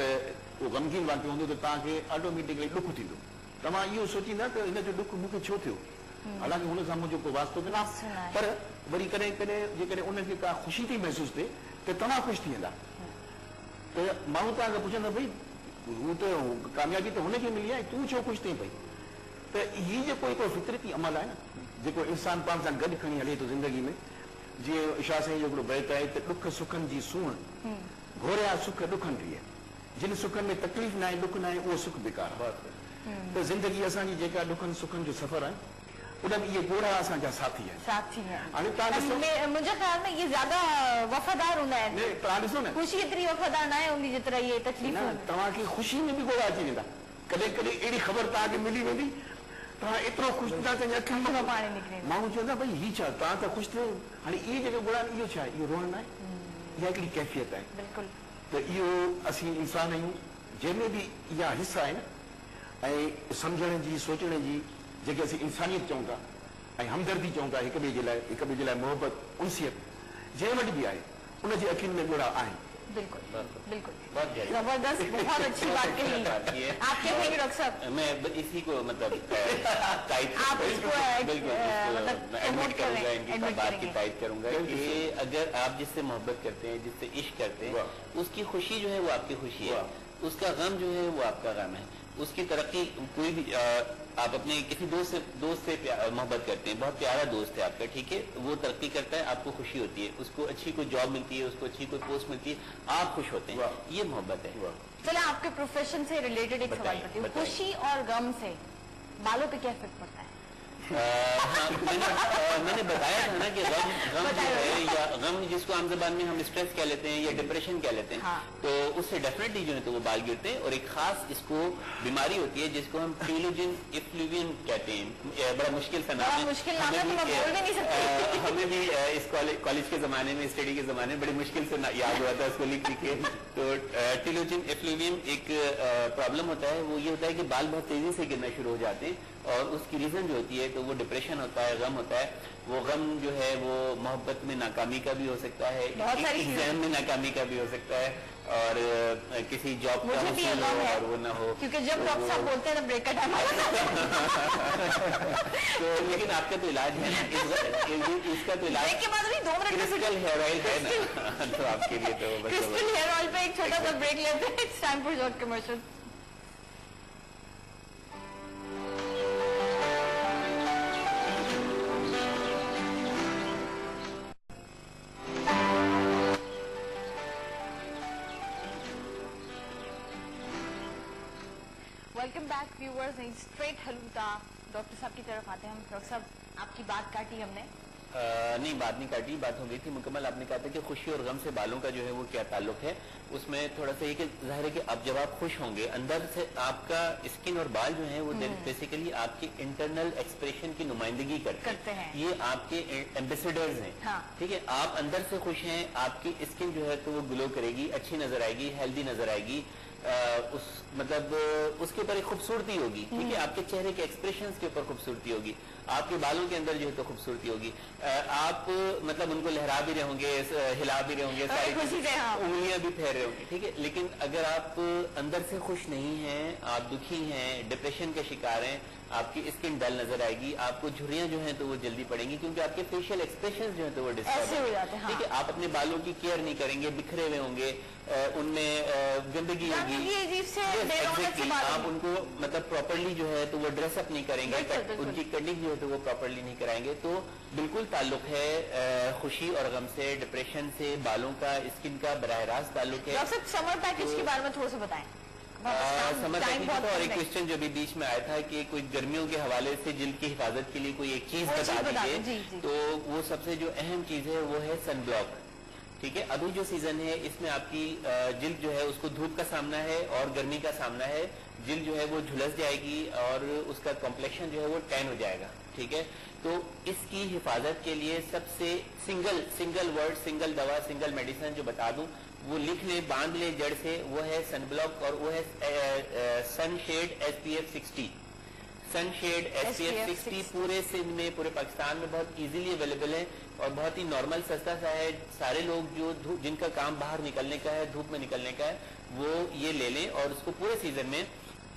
उहो ग़मगीन वाक़ियो हूंदो, त तव्हांखे ऑटोमेटिकली ॾुख थींदो। तव्हां इहो सोचींदा त हिन जो ॾुख मूंखे छो थियो, हालांकि हुन सां मुंहिंजो को वास्तो न आहे, पर वरी कॾहिं कॾहिं जेकॾहिं उनखे का ख़ुशी थी महसूस थिए त तव्हां ख़ुशि थी वेंदा। त माण्हू तव्हांखे पुछंदा, भई हू त कामयाबी त हुनखे मिली आहे, तूं छो ख़ुशि थी पई? त हीउ जेको हिकिड़ो फितरती अमल आहे न, जेको इंसान पाण सां गॾु खणी हले थो ज़िंदगी में। जीअं इशा साईं जो हिकिड़ो बैत आहे त ॾुख सुखनि जी सूंहं, घोरिया सुख ॾुखनि टीह। जिन सुखनि में तकलीफ़ न आहे, ॾुख न आहे, उहो सुख बेकार आहे। त ज़िंदगी असांजी जेका ॾुखनि सुखनि जो सफ़र आहे, उनमें इहे घोड़ा असांजा साथी आहिनि। हाणे तव्हां ॾिसो, मुंहिंजे ख़्याल में ये ज़्यादा वफ़ादार हूंदा आहिनि। तव्हां ॾिसो न, ख़ुशी एतिरी वफ़ादार न आहे हूंदी जेतिरा इहे तकलीफ़। तव्हांखे ख़ुशी में बि घोड़ा अची वेंदा। कॾहिं कॾहिं अहिड़ी ख़बर तव्हांखे मिली वेंदी, तव्हां एतिरो ख़ुशि था पंहिंजे अखियुनि मां पाणी निकिरे। माण्हू चवंदा, भई हीउ छा, तव्हां त ख़ुशि थियो। हाणे इहे जेके घोड़ा आहिनि, इहो छा आहे? इहो रोअण न आहे, इहा हिकिड़ी कैफ़ियत आहे। बिल्कुलु। त इहो असीं इंसान आहियूं, जंहिंमें बि इहा हिस्सा आहिनि ऐं सम्झण जी सोचण जी जेके असीं इंसानियत चऊं था ऐं हमदर्दी चऊं था हिक ॿिए जे लाइ मोहबत उनसियत जंहिं वटि बि आहे उनजी अखियुनि में ॻोढ़ा आहिनि। बिल्कुल बिल्कुल बहुत गहरी जबरदस्त, बहुत अच्छी बात कही। आप क्या कहेंगे डॉक्टर साहब? मैं इसी को मतलब आप इसको मतलब प्रमोट कर रहे हैं, इनकी बात की तायद करूंगा कि अगर आप जिससे मोहब्बत करते हैं, जिससे इश्क करते हैं, उसकी खुशी जो है वो आपकी खुशी है, उसका गम जो है वो आपका गम है, उसकी तरक्की कोई भी आप अपने किसी दोस्त से मोहब्बत करते हैं, बहुत प्यारा दोस्त है आपका, ठीक है, वो तरक्की करता है, आपको खुशी होती है, उसको अच्छी कोई जॉब मिलती है, उसको अच्छी कोई पोस्ट मिलती है, आप खुश होते हैं, ये मोहब्बत है। चलो आपके प्रोफेशन से रिलेटेड एक सवाल करती हूँ, खुशी और गम से बालों पे क्या इफेक्ट पड़ता है? मैंने बताया था ना कि गम जो है या गम जिसको आम जबान में हम स्ट्रेस कह लेते हैं या डिप्रेशन कह लेते हैं, तो उससे डेफिनेटली जो है तो वो बाल गिरते हैं और एक खास इसको बीमारी होती है जिसको हम टिलोजिन इफ्लूवियन कहते हैं। बड़ा मुश्किल सा नाम है, हमें भी इस कॉलेज के जमाने में, स्टडी के जमाने में बड़ी मुश्किल से याद हुआ था उसको लिख के। तो टिलोजिन इफ्लूवियन एक प्रॉब्लम होता है, वो ये होता है कि बाल बहुत तेजी से गिरना शुरू हो जाते हैं और उसकी रीजन जो होती है तो वो डिप्रेशन होता है, गम होता है। वो गम जो है वो मोहब्बत में नाकामी का भी हो सकता है, एग्जाम में नाकामी का भी हो सकता है और किसी जॉब का हासिल हो और वो ना हो, क्योंकि जब डॉक्टर साहब बोलते हैं ब्रेक का टाइम तो लेकिन आपका तो इलाज है ना, इसका तो इलाज क्रिस्टल हेयर ऑयल है ना, तो आपके लिए तो क्रिस्टल हेयर ऑयल पे एक छोटा सा ब्रेक लेते हैं। It's time for short commercial. Welcome back viewers, straight हलूता डॉक्टर साहब की तरफ आते हैं हम। डॉक्टर साहब आपकी बात काटी हमने? नहीं, बात नहीं काटी, बात हो गई थी मुकम्मल। आपने कहा था कि खुशी और गम से बालों का जो है वो क्या ताल्लुक है। उसमें थोड़ा सा ये कि जाहिर है कि अब जब आप खुश होंगे, अंदर से आपका स्किन और बाल जो है वो बेसिकली आपके इंटरनल एक्सप्रेशन की नुमाइंदगी करते हैं। ये आपके एम्बेसडर्स हैं, ठीक है। आप अंदर से खुश हैं, आपकी स्किन जो है तो वो ग्लो करेगी, अच्छी नजर आएगी, हेल्दी नजर आएगी, उस मतलब उसके ऊपर एक खूबसूरती होगी, ठीक है। आपके चेहरे के एक्सप्रेशंस के ऊपर खूबसूरती होगी, आपके बालों के अंदर जो है तो खूबसूरती होगी, आप मतलब उनको लहरा भी रहे होंगे, हिला भी रहे होंगे, सारी उंगलियां भी फेर रहे होंगे, ठीक है। लेकिन अगर आप अंदर से खुश नहीं हैं, आप दुखी हैं, डिप्रेशन के शिकार हैं, आपकी स्किन डल नजर आएगी, आपको झुर्रियां जो हैं तो वो जल्दी पड़ेंगी क्योंकि आपके फेशियल एक्सप्रेशंस जो हैं तो वो डिस्टर्ब हो जाते हैं, ठीक है। आप अपने बालों की केयर नहीं करेंगे, बिखरे हुए होंगे, उनमें गंदगी होगी, आप उनको मतलब प्रॉपरली जो है तो वो ड्रेसअप नहीं करेंगे, उनकी कटिंग जो है तो वो प्रॉपरली नहीं कराएंगे। तो बिल्कुल ताल्लुक है खुशी और गम से, डिप्रेशन से, बालों का, स्किन का बराह रास्त ताल्लुक है। समर पैकेज के बारे में थोड़ा सा बताएं। समर पैकेज का और एक क्वेश्चन जो भी बीच में आया था कि कोई गर्मियों के हवाले से जिल्द की हिफाजत के लिए कोई एक चीज बता दीजिए, तो वो सबसे जो अहम चीज है वो है सन ब्लॉक, ठीक है। अभी जो सीजन है इसमें आपकी जिल्द जो है उसको धूप का सामना है और गर्मी का सामना है, जिल्द जो है वो झुलस जाएगी और उसका कॉम्प्लेक्शन जो है वो टैन हो जाएगा, ठीक है। तो इसकी हिफाजत के लिए सबसे सिंगल वर्ड, सिंगल दवा, सिंगल मेडिसिन जो बता दूं वो लिख ले, बांध ले जड़ से, वो है सनब्लॉक और वो है सनशेड SPF 60। सनशेड SPF 60 पूरे सिंध में, पूरे पाकिस्तान में बहुत इजीली अवेलेबल है और बहुत ही नॉर्मल सस्ता सा है। सारे लोग जो जिनका काम बाहर निकलने का है, धूप में निकलने का है, वो ये ले लें और उसको पूरे सीजन में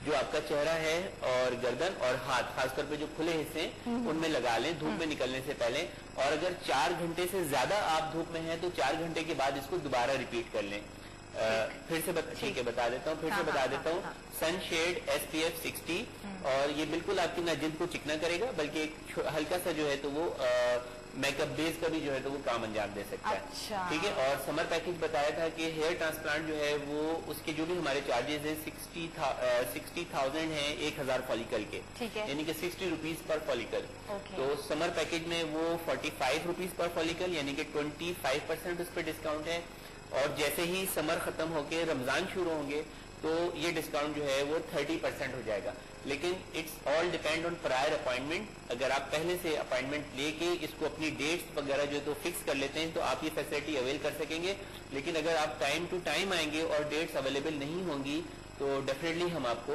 जो आपका चेहरा है और गर्दन और हाथ, खासतौर पे जो खुले हिस्से उनमें लगा लें धूप में निकलने से पहले। और अगर 4 घंटे से ज्यादा आप धूप में हैं तो 4 घंटे के बाद इसको दोबारा रिपीट कर लें। फिर से ठीक है बता देता हूँ, बता देता हूँ। सनशेड SPF 60 और ये बिल्कुल आपकी ना जिल्द को चिकना करेगा बल्कि एक हल्का सा जो है तो वो मेकअप बेस का भी जो है तो वो काम अंजाम दे सकता है, ठीक है। और समर पैकेज बताया था कि हेयर ट्रांसप्लांट जो है वो उसके जो भी हमारे चार्जेस है 60,000 है 1000 फॉलिकल के, यानी कि 60 रुपीज पर फॉलिकल। तो समर पैकेज में वो 45 रुपीज पर फॉलिकल यानी कि 25% उस पर डिस्काउंट है। और जैसे ही समर खत्म होके रमजान शुरू होंगे तो ये डिस्काउंट जो है वो 30% हो जाएगा। लेकिन it's all depend on prior appointment. अगर आप पहले से अपॉइंटमेंट लेके इसको अपनी डेट्स वगैरह जो तो फिक्स कर लेते हैं तो आप ये फैसिलिटी अवेल कर सकेंगे। लेकिन अगर आप टाइम टू टाइम आएंगे और डेट्स अवेलेबल नहीं होंगी तो डेफिनेटली हम आपको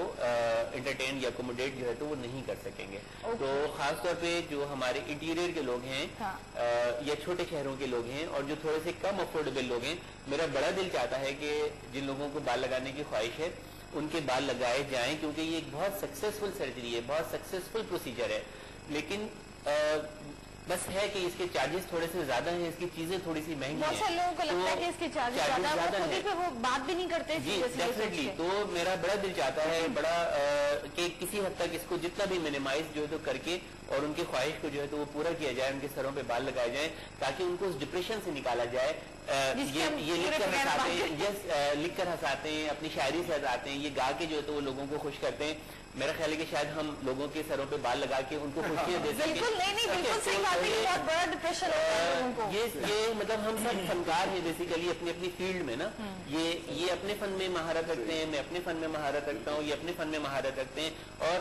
एंटरटेन या अकोमोडेट जो है तो वो नहीं कर सकेंगे। तो खासतौर पे जो हमारे इंटीरियर के लोग हैं या छोटे शहरों के लोग हैं और जो थोड़े से कम अफोर्डेबल लोग हैं, मेरा बड़ा दिल चाहता है कि जिन लोगों को बाल लगाने की ख्वाहिश है उनके बाल लगाए जाएं, क्योंकि ये एक बहुत सक्सेसफुल सर्जरी है, बहुत सक्सेसफुल प्रोसीजर है। लेकिन बस है कि इसके चार्जेस थोड़े से ज्यादा हैं, इसकी चीजें थोड़ी सी महंगी हैं। बहुत से लोगों को लगता है कि इसके चार्जेस ज्यादा हैं, पे वो बात भी नहीं करते। जी डेफिनेटली। तो मेरा बड़ा दिल चाहता है कि किसी हद तक इसको जितना भी मिनिमाइज जो है तो करके और उनकी ख्वाहिश को जो है तो वो पूरा किया जाए, उनके सरों पे बाल लगाए जाए ताकि उनको उस डिप्रेशन से निकाला जाए। ये लिख कर हंसाते हैं, अपनी शायरी से हंसाते हैं, ये गा के जो है तो वो लोगों को खुश करते हैं। मेरा ख्याल है कि शायद हम लोगों के सरों पे बाल लगा के उनको खुशियां दे सकें। बिल्कुल बिल्कुल सही बात है, बहुत बड़ा डिप्रेशन होता है लोगों को। ये मतलब हम सब फनकार हैं बेसिकली अपनी अपनी फील्ड में ना। ये अपने फन में महारत रखते हैं, मैं अपने फन में महारत रखता हूँ, ये अपने फन में महारत रखते हैं। और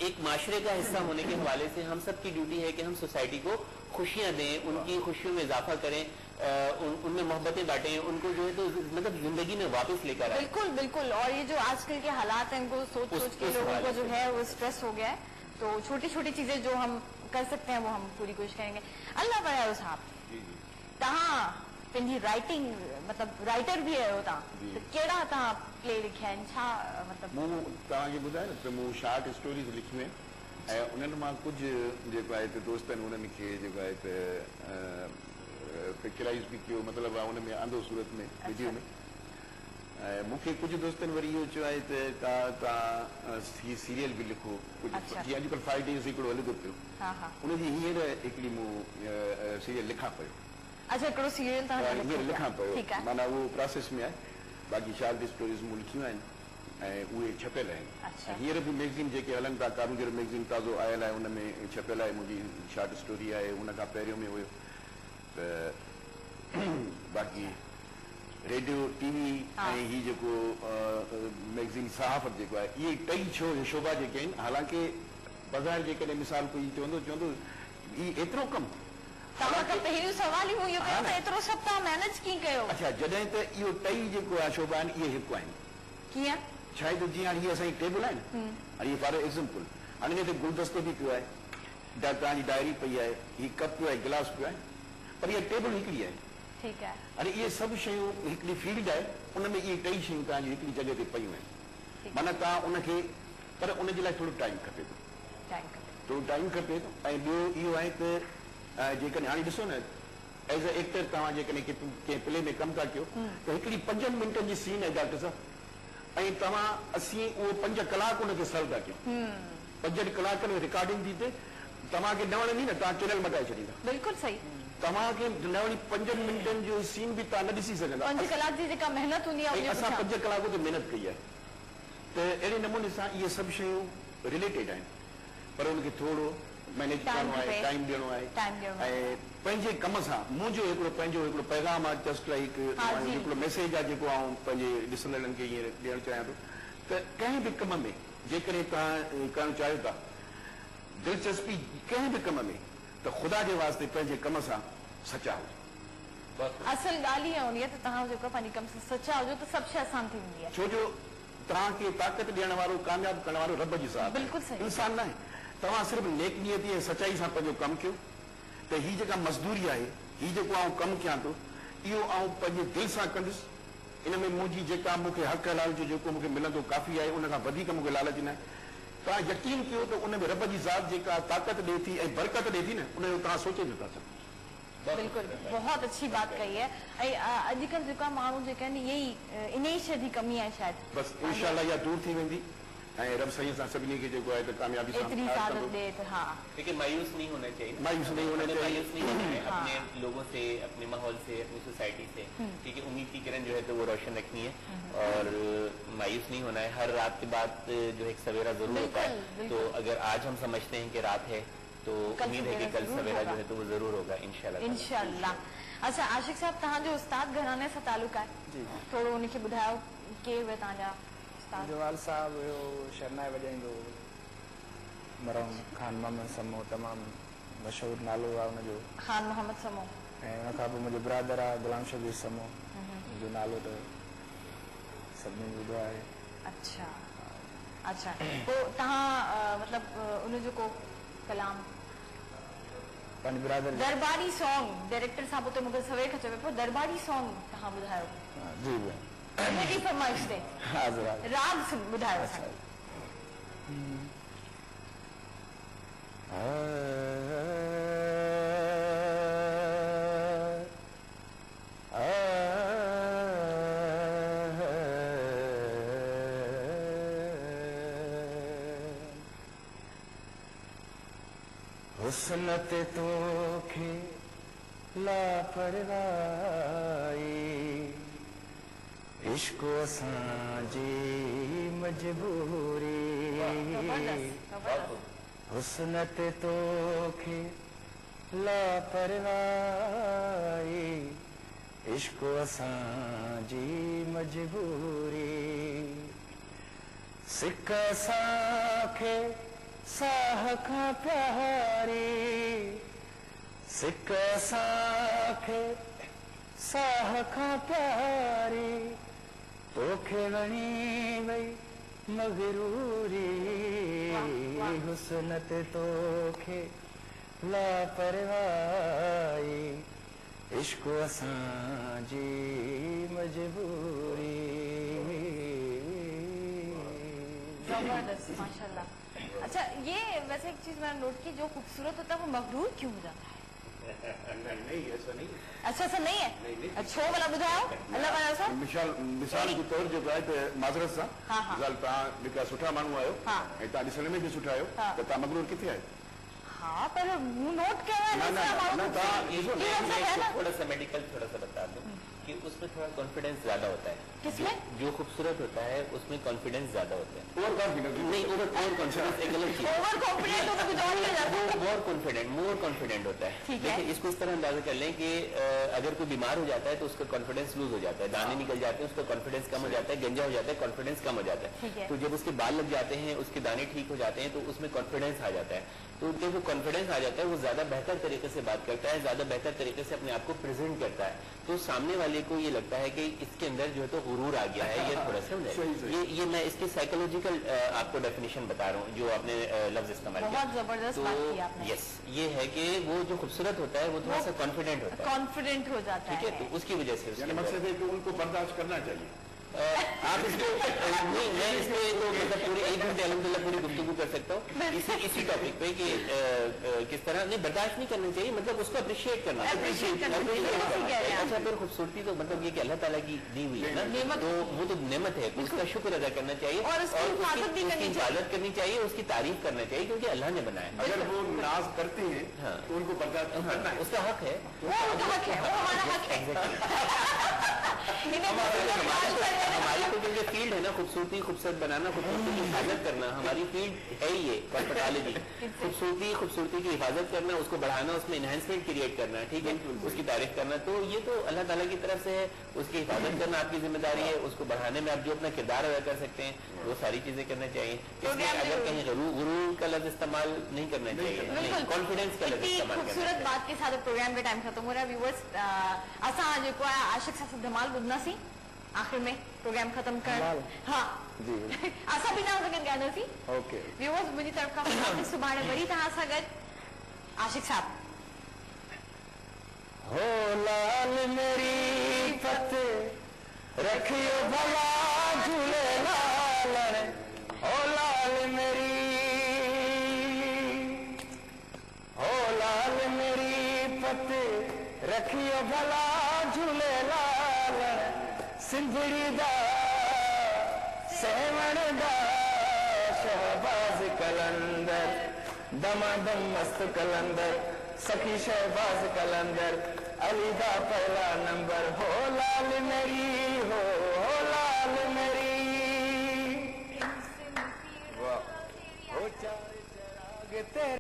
एक माशरे का हिस्सा होने के हवाले से हम सब की ड्यूटी है कि हम सोसाइटी को खुशियां दें, उनकी खुशियों में इजाफा करें, उनमें मोहब्बतें बांटें, उनको जो है तो मतलब जिंदगी में वापस लेकर आए। बिल्कुल बिल्कुल। और ये जो आजकल के हालात हैं, उनको सोच के लोगों को जो है वो स्ट्रेस हो गया है। तो छोटी छोटी चीजें जो हम कर सकते हैं वो हम पूरी कोशिश करेंगे। अल्लाह बड़ा साहब तहां पंहिंजी राइटिंग मतलब राइटर भी है होता, तो केड़ा तहां प्ले लिखिया आहिनि, छा मतलब मूं तव्हांखे ॿुधायो न त मूं शार्ट स्टोरीज़ लिखियूं आहिनि ऐं उन्हनि मां कुझु जेको आहे त दोस्तनि उन्हनि खे जेको आहे त पिक्चराइज़ भी कियो, मतिलबु आहे उन में आंदो सूरत में वीडियो में। ऐं मूंखे कुझु दोस्तनि वरी इहो चयो आहे त तव्हां सीरियल बि लिखो कुझु, जीअं अॼुकल्ह 5 days हिकिड़ो हले थो पियो, उनजी हींअर हिकिड़ी मूं सीरियल लिखां पियो। अच्छा, हिकिड़ो सीरियल हींअर लिखां पियो, माना उहो प्रोसेस में आहे। बाक़ी शार्ट स्टोरीज़ मूं लिखियूं आहिनि ऐं उहे छपियल आहिनि। हींअर बि मैगज़ीन जेके हलनि था, कारूंजर मैगज़ीन ताज़ो आयल आहे, उन में छपियल आहे मुंहिंजी शार्ट स्टोरी आहे। उन खां पहिरियों में हुयो त बाक़ी रेडियो टीवी ऐं ही जेको मैगज़ीन सहाफ़त जेको आहे, इहे टई शोभा जेके आहिनि। हालांकि बज़ार जेकॾहिं मिसाल कोई चवंदो ही एतिरो कमु, अच्छा जॾहिं त इहो टई जेको आहे शोभा आहिनि इहे हिकु आहिनि। कीअं? छा आहे त जीअं हाणे हीअ असांजी टेबल आहिनि, हाणे फॉर एग्ज़ाम्पल हाणे हिन ते गुलदस्तो बि पियो आहे, तव्हांजी डायरी पई आहे, हीअ कप पियो आहे, गिलास पियो आहे, पर इहा टेबल हिकिड़ी आहे। ठीकु आहे। हाणे इहे सभु शयूं हिकिड़ी फील्ड आहे, उन में इहे टई शयूं तव्हांजी हिकिड़ी जॻह ते पयूं आहिनि। माना तव्हां उनखे, पर उनजे लाइ थोरो टाइम खपे थो, थोरो टाइम खपे थो। ऐं ॿियो इहो आहे त जेकॾहिं हाणे ॾिसो न, एज़ अ एक्टर तव्हां जेकॾहिं कंहिं प्ले में कमु था कयो त हिकिड़ी 5 मिंटनि जी सीन आहे डॉक्टर साहब, ऐं तव्हां असीं उहो 5 कलाक उनखे सर्व था कयो। 5 कलाकनि में रिकॉर्डिंग थी थिए, तव्हांखे न वणंदी न, तव्हां चैनल मटाए छॾींदा। बिल्कुलु सही। तव्हांखे न वणी 5 मिंटनि जो सीन बि तव्हां न ॾिसी सघंदा। 5 कलाक जी जेका महिनत हूंदी आहे, असां 5 कलाक ते महिनत कई आहे। त अहिड़े नमूने सां इहे सभु शयूं रिलेटेड आहिनि, पर उनखे थोरो मैनेज करणो आहे, टाइम ॾियणो आहे। ऐं पंहिंजे कम सां मुंहिंजो हिकिड़ो पंहिंजो हिकिड़ो पैगाम आहे, जस्ट लाइक हिकिड़ो मैसेज आहे जेको आउं पंहिंजे ॾिसंदड़नि खे हींअर ॾियणु चाहियां थो त कंहिं बि कम में जेकॾहिं तव्हां करणु चाहियो था दिलचस्पी कंहिं बि कम में, त ख़ुदा जे वास्ते पंहिंजे कम सां सचा हुजो। असल ॻाल्हि इहा हूंदी आहे त तव्हां जेको पंहिंजे कम सां सचा हुजो त सभु शइ आसान थी वेंदी आहे। छो जो तव्हांखे ताक़त ॾियण वारो, कामयाबु करण वारो रब जी ज़ात, बिल्कुलु सही, इंसान न आहे। तव्हां सिर्फ़ु नेक नियती ऐं सचाई सां पंहिंजो कमु कयो त हीअ जेका मज़दूरी आहे, हीअ जेको आउं कमु कयां थो, इहो आउं पंहिंजे दिलि सां कंदुसि। इन में मुंहिंजी जेका मूंखे हक़ हलाल जो जेको मूंखे मिलंदो काफ़ी आहे, उन खां वधीक मूंखे लालच न आहे। तव्हां यकीन कयो त उन में रब जी ज़ात जेका ताक़त ॾिए थी ऐं बरकत ॾिए थी न, उनजो तव्हां सोचे नथा सघो। बिल्कुल, बहुत अच्छी बात कही है। अॼुकल्ह जेका माण्हू जेके आहिनि इन ई शइ जी कमी आहे शायद। बस इंशाअल्लाह इहा दूर थी वेंदी ऐं रब सही सां सभिनी खे जेको आहे त कामयाबी सां देखिए मायूस नहीं होना चाहिए, मायूस नहीं होना चाहिए, मायूस नहीं होना है अपने लोगों से, अपने माहौल से, अपनी सोसाइटी से। ठीक है, उम्मीद की किरण जो है तो वो रोशन रखनी है और मायूस नहीं होना है। हर रात के बाद जो है एक सवेरा जरूर होता है, तो अगर आज हम समझते हैं कि रात है तो उम्मीद है कि कल सवेरा जो है तो वो जरूर होगा इंशाल्लाह। इंशाल्लाह। अच्छा आशिक साहब, तव्हांजो उस्ताद घराने सां तालुक आहे, थोरो उनखे ॿुधायो केरु हुए तव्हांजा उस्ताद? जवाल साहब हुयो, शहनाई वॼाईंदो, मरहूम खान मोहम्मद समो, तमामु मशहूरु नालो आहे हुनजो, खान मोहम्मद समो। ऐं हुन खां पोइ मुंहिंजो ब्रदर आहे गुलाम शबीर समो, मुंहिंजो नालो त सभिनी ॿुधो आहे। अच्छा अच्छा पोइ तव्हां मतिलबु उनजो को कलाम पंहिंजे ब्रदर दरबारी सॉन्ग डायरेक्टर साहब उते मूंखे सवेर खां चवे पियो दरबारी सॉन्ग तव्हां ॿुधायो जी उनजी फरमाइश ते हा ज़रा राग ॿुधायो असांखे हुस्न ते तोखे लापरवाही इश्क असांजी मजबूरी हुस्न ते तोखे लापरवाही इश्क असांजी मजबूरी सिक असांखे साह खां प्यारी सिक असांखे साह खां प्यारी तोखे वणी वई मगरूरी हुस्न ते तोखे लापरवाही इश्क असांजी मजबूरी जबरदस्त माशाल्लाह अच्छा ये वैसे एक चीज मैंने नोट की जो खूबसूरत होता है वो मगरूर क्यों हो जाता है नहीं ऐसा नहीं अच्छा ऐसा नहीं है अच्छा वाला बुधायो अल्लाह वाला साहब मिसाल के तौर जो आहे त माज़रत सां हाँ, हाँ। मिसाल तव्हां जेका सुठा माण्हू आहियो हाँ। ऐं तव्हां ॾिसण में बि सुठा आहियो हाँ। त तव्हां मगरूर किथे आहियो हाँ पर मुंह नोट क्या है ना, ना, ना, तव्हां ॾिसो ये सब है ना थोड़ा सा मेडिकल थोड़ा सा बता दूं कि उसमें थोड़ा कॉन्फिडेंस ज्यादा होता है किसमें जो खूबसूरत होता है उसमें कॉन्फिडेंस ज्यादा होता है ओवर कॉन्फिडेंस नहीं ओवर कॉन्फिडेंस एक अलग चीज ओवर कॉन्फिडेंट हो तो कुछ और नहीं जाता मोर कॉन्फिडेंट होता है ठीक है। देखिए इसको इस तरह अंदाजा कर लें कि अगर कोई बीमार हो जाता है तो उसका कॉन्फिडेंस लूज हो जाता है दाने निकल जाते हैं उसका कॉन्फिडेंस कम हो जाता है गंजा हो जाता है कॉन्फिडेंस कम हो जाता ठीक है है। तो जब उसके बाल लग जाते हैं उसके दाने ठीक हो जाते हैं तो उसमें कॉन्फिडेंस आ जाता है तो जब वो कॉन्फिडेंस आ जाता है वो ज्यादा बेहतर तरीके से बात करता है ज्यादा बेहतर तरीके से अपने आप को प्रेजेंट करता है तो सामने वाले को ये लगता है कि इसके अंदर जो है तो गुरूर आ गया है ये थोड़ा समझे ये मैं इसकी साइकोलॉजिकल आपको डेफिनेशन बता रहा हूँ जो आपने लफ्ज इस्तेमाल किया बहुत जबरदस्त बात की आपने यस ये है कि वो जो खूबसूरत होता है वो थोड़ा सा कॉन्फिडेंट होता है कॉन्फिडेंट हो जाता ठीक है तो उसकी वजह से उसके यानी अंदर- मकसद है कि उनको बर्दाश्त करना चाहिए आप इसको नहीं मैं इसको तो मतलब पूरी एक घंटे अलहमदुलिल्लाह पूरी गुफ्तगू कर सकता हूँ इसी टॉपिक पे कि किस तरह नहीं बर्दाश्त नहीं करना चाहिए मतलब उसको अप्रिशिएट करना Appreciate करना चाहिए, Appreciate ठीक करना है चाहिए। आप। अच्छा फिर खूबसूरती तो मतलब ये कि अल्लाह ताला की दी हुई है ना नेमत। तो वो तो नेमत है तो उसका शुक्र अदा करना चाहिए और उसकी हिफाजत भी करनी चाहिए। हिफाजत करनी चाहिए उसकी तारीफ करना चाहिए क्योंकि अल्लाह ने बनाया अगर वो नाज करते हैं हाँ। तो उनको बर्दाश्त करना है उसका हक है वो उनका हक है वो हमारा हक है हमारी तो क्योंकि फील्ड है ना खूबसूरती खूबसूरत बनाना खूबसूरती की हिफाजत करना हमारी फील्ड है ये कॉस्मेटोलॉजी खूबसूरती की हिफाजत करना उसको बढ़ाना उसमें इन्हेंसमेंट क्रिएट करना ठीक है उसकी तारीफ करना तो ये तो अल्लाह ताला की तरफ से है उसकी हिफाजत करना आपकी जिम्मेदारी है उसको बढ़ाने में आप जो अपना किरदार अदा कर सकते हैं वो सारी चीजें करना चाहिए इसमें अगर कहीं गुरूर का लफ्ज इस्तेमाल नहीं करना चाहिए कॉन्फिडेंस का लफ्ज इस्तेमाल करना खूबसूरत बात के साथ प्रोग्राम का टाइम खत्म हो रहा है व्यूअर्स असां जेको आहे आशिक सां धमाल ॿुधंदासीं आखिर में प्रोग्राम खत्म कर धमाल? हाँ जी असां बि तव्हां सां गॾु ॻाल्हाईंदासीं ओके व्यूअर्स मुंहिंजी तरफ़ खां सुभाणे वरी तव्हां सां गॾु आशिक साहब हो लाल मेरी पत रखियो भला झूलेलाल हो लाल मेरी पत रखियो भला झूलेलाल सिंधड़ी दा सेवण दा शहबाज कलंदर दमादम मस्त कलंदर सखी शहबाज कलंदर अली दा पहला नंबर हो लाल मेरी हो लाल मेरी हो चार चराग तेरे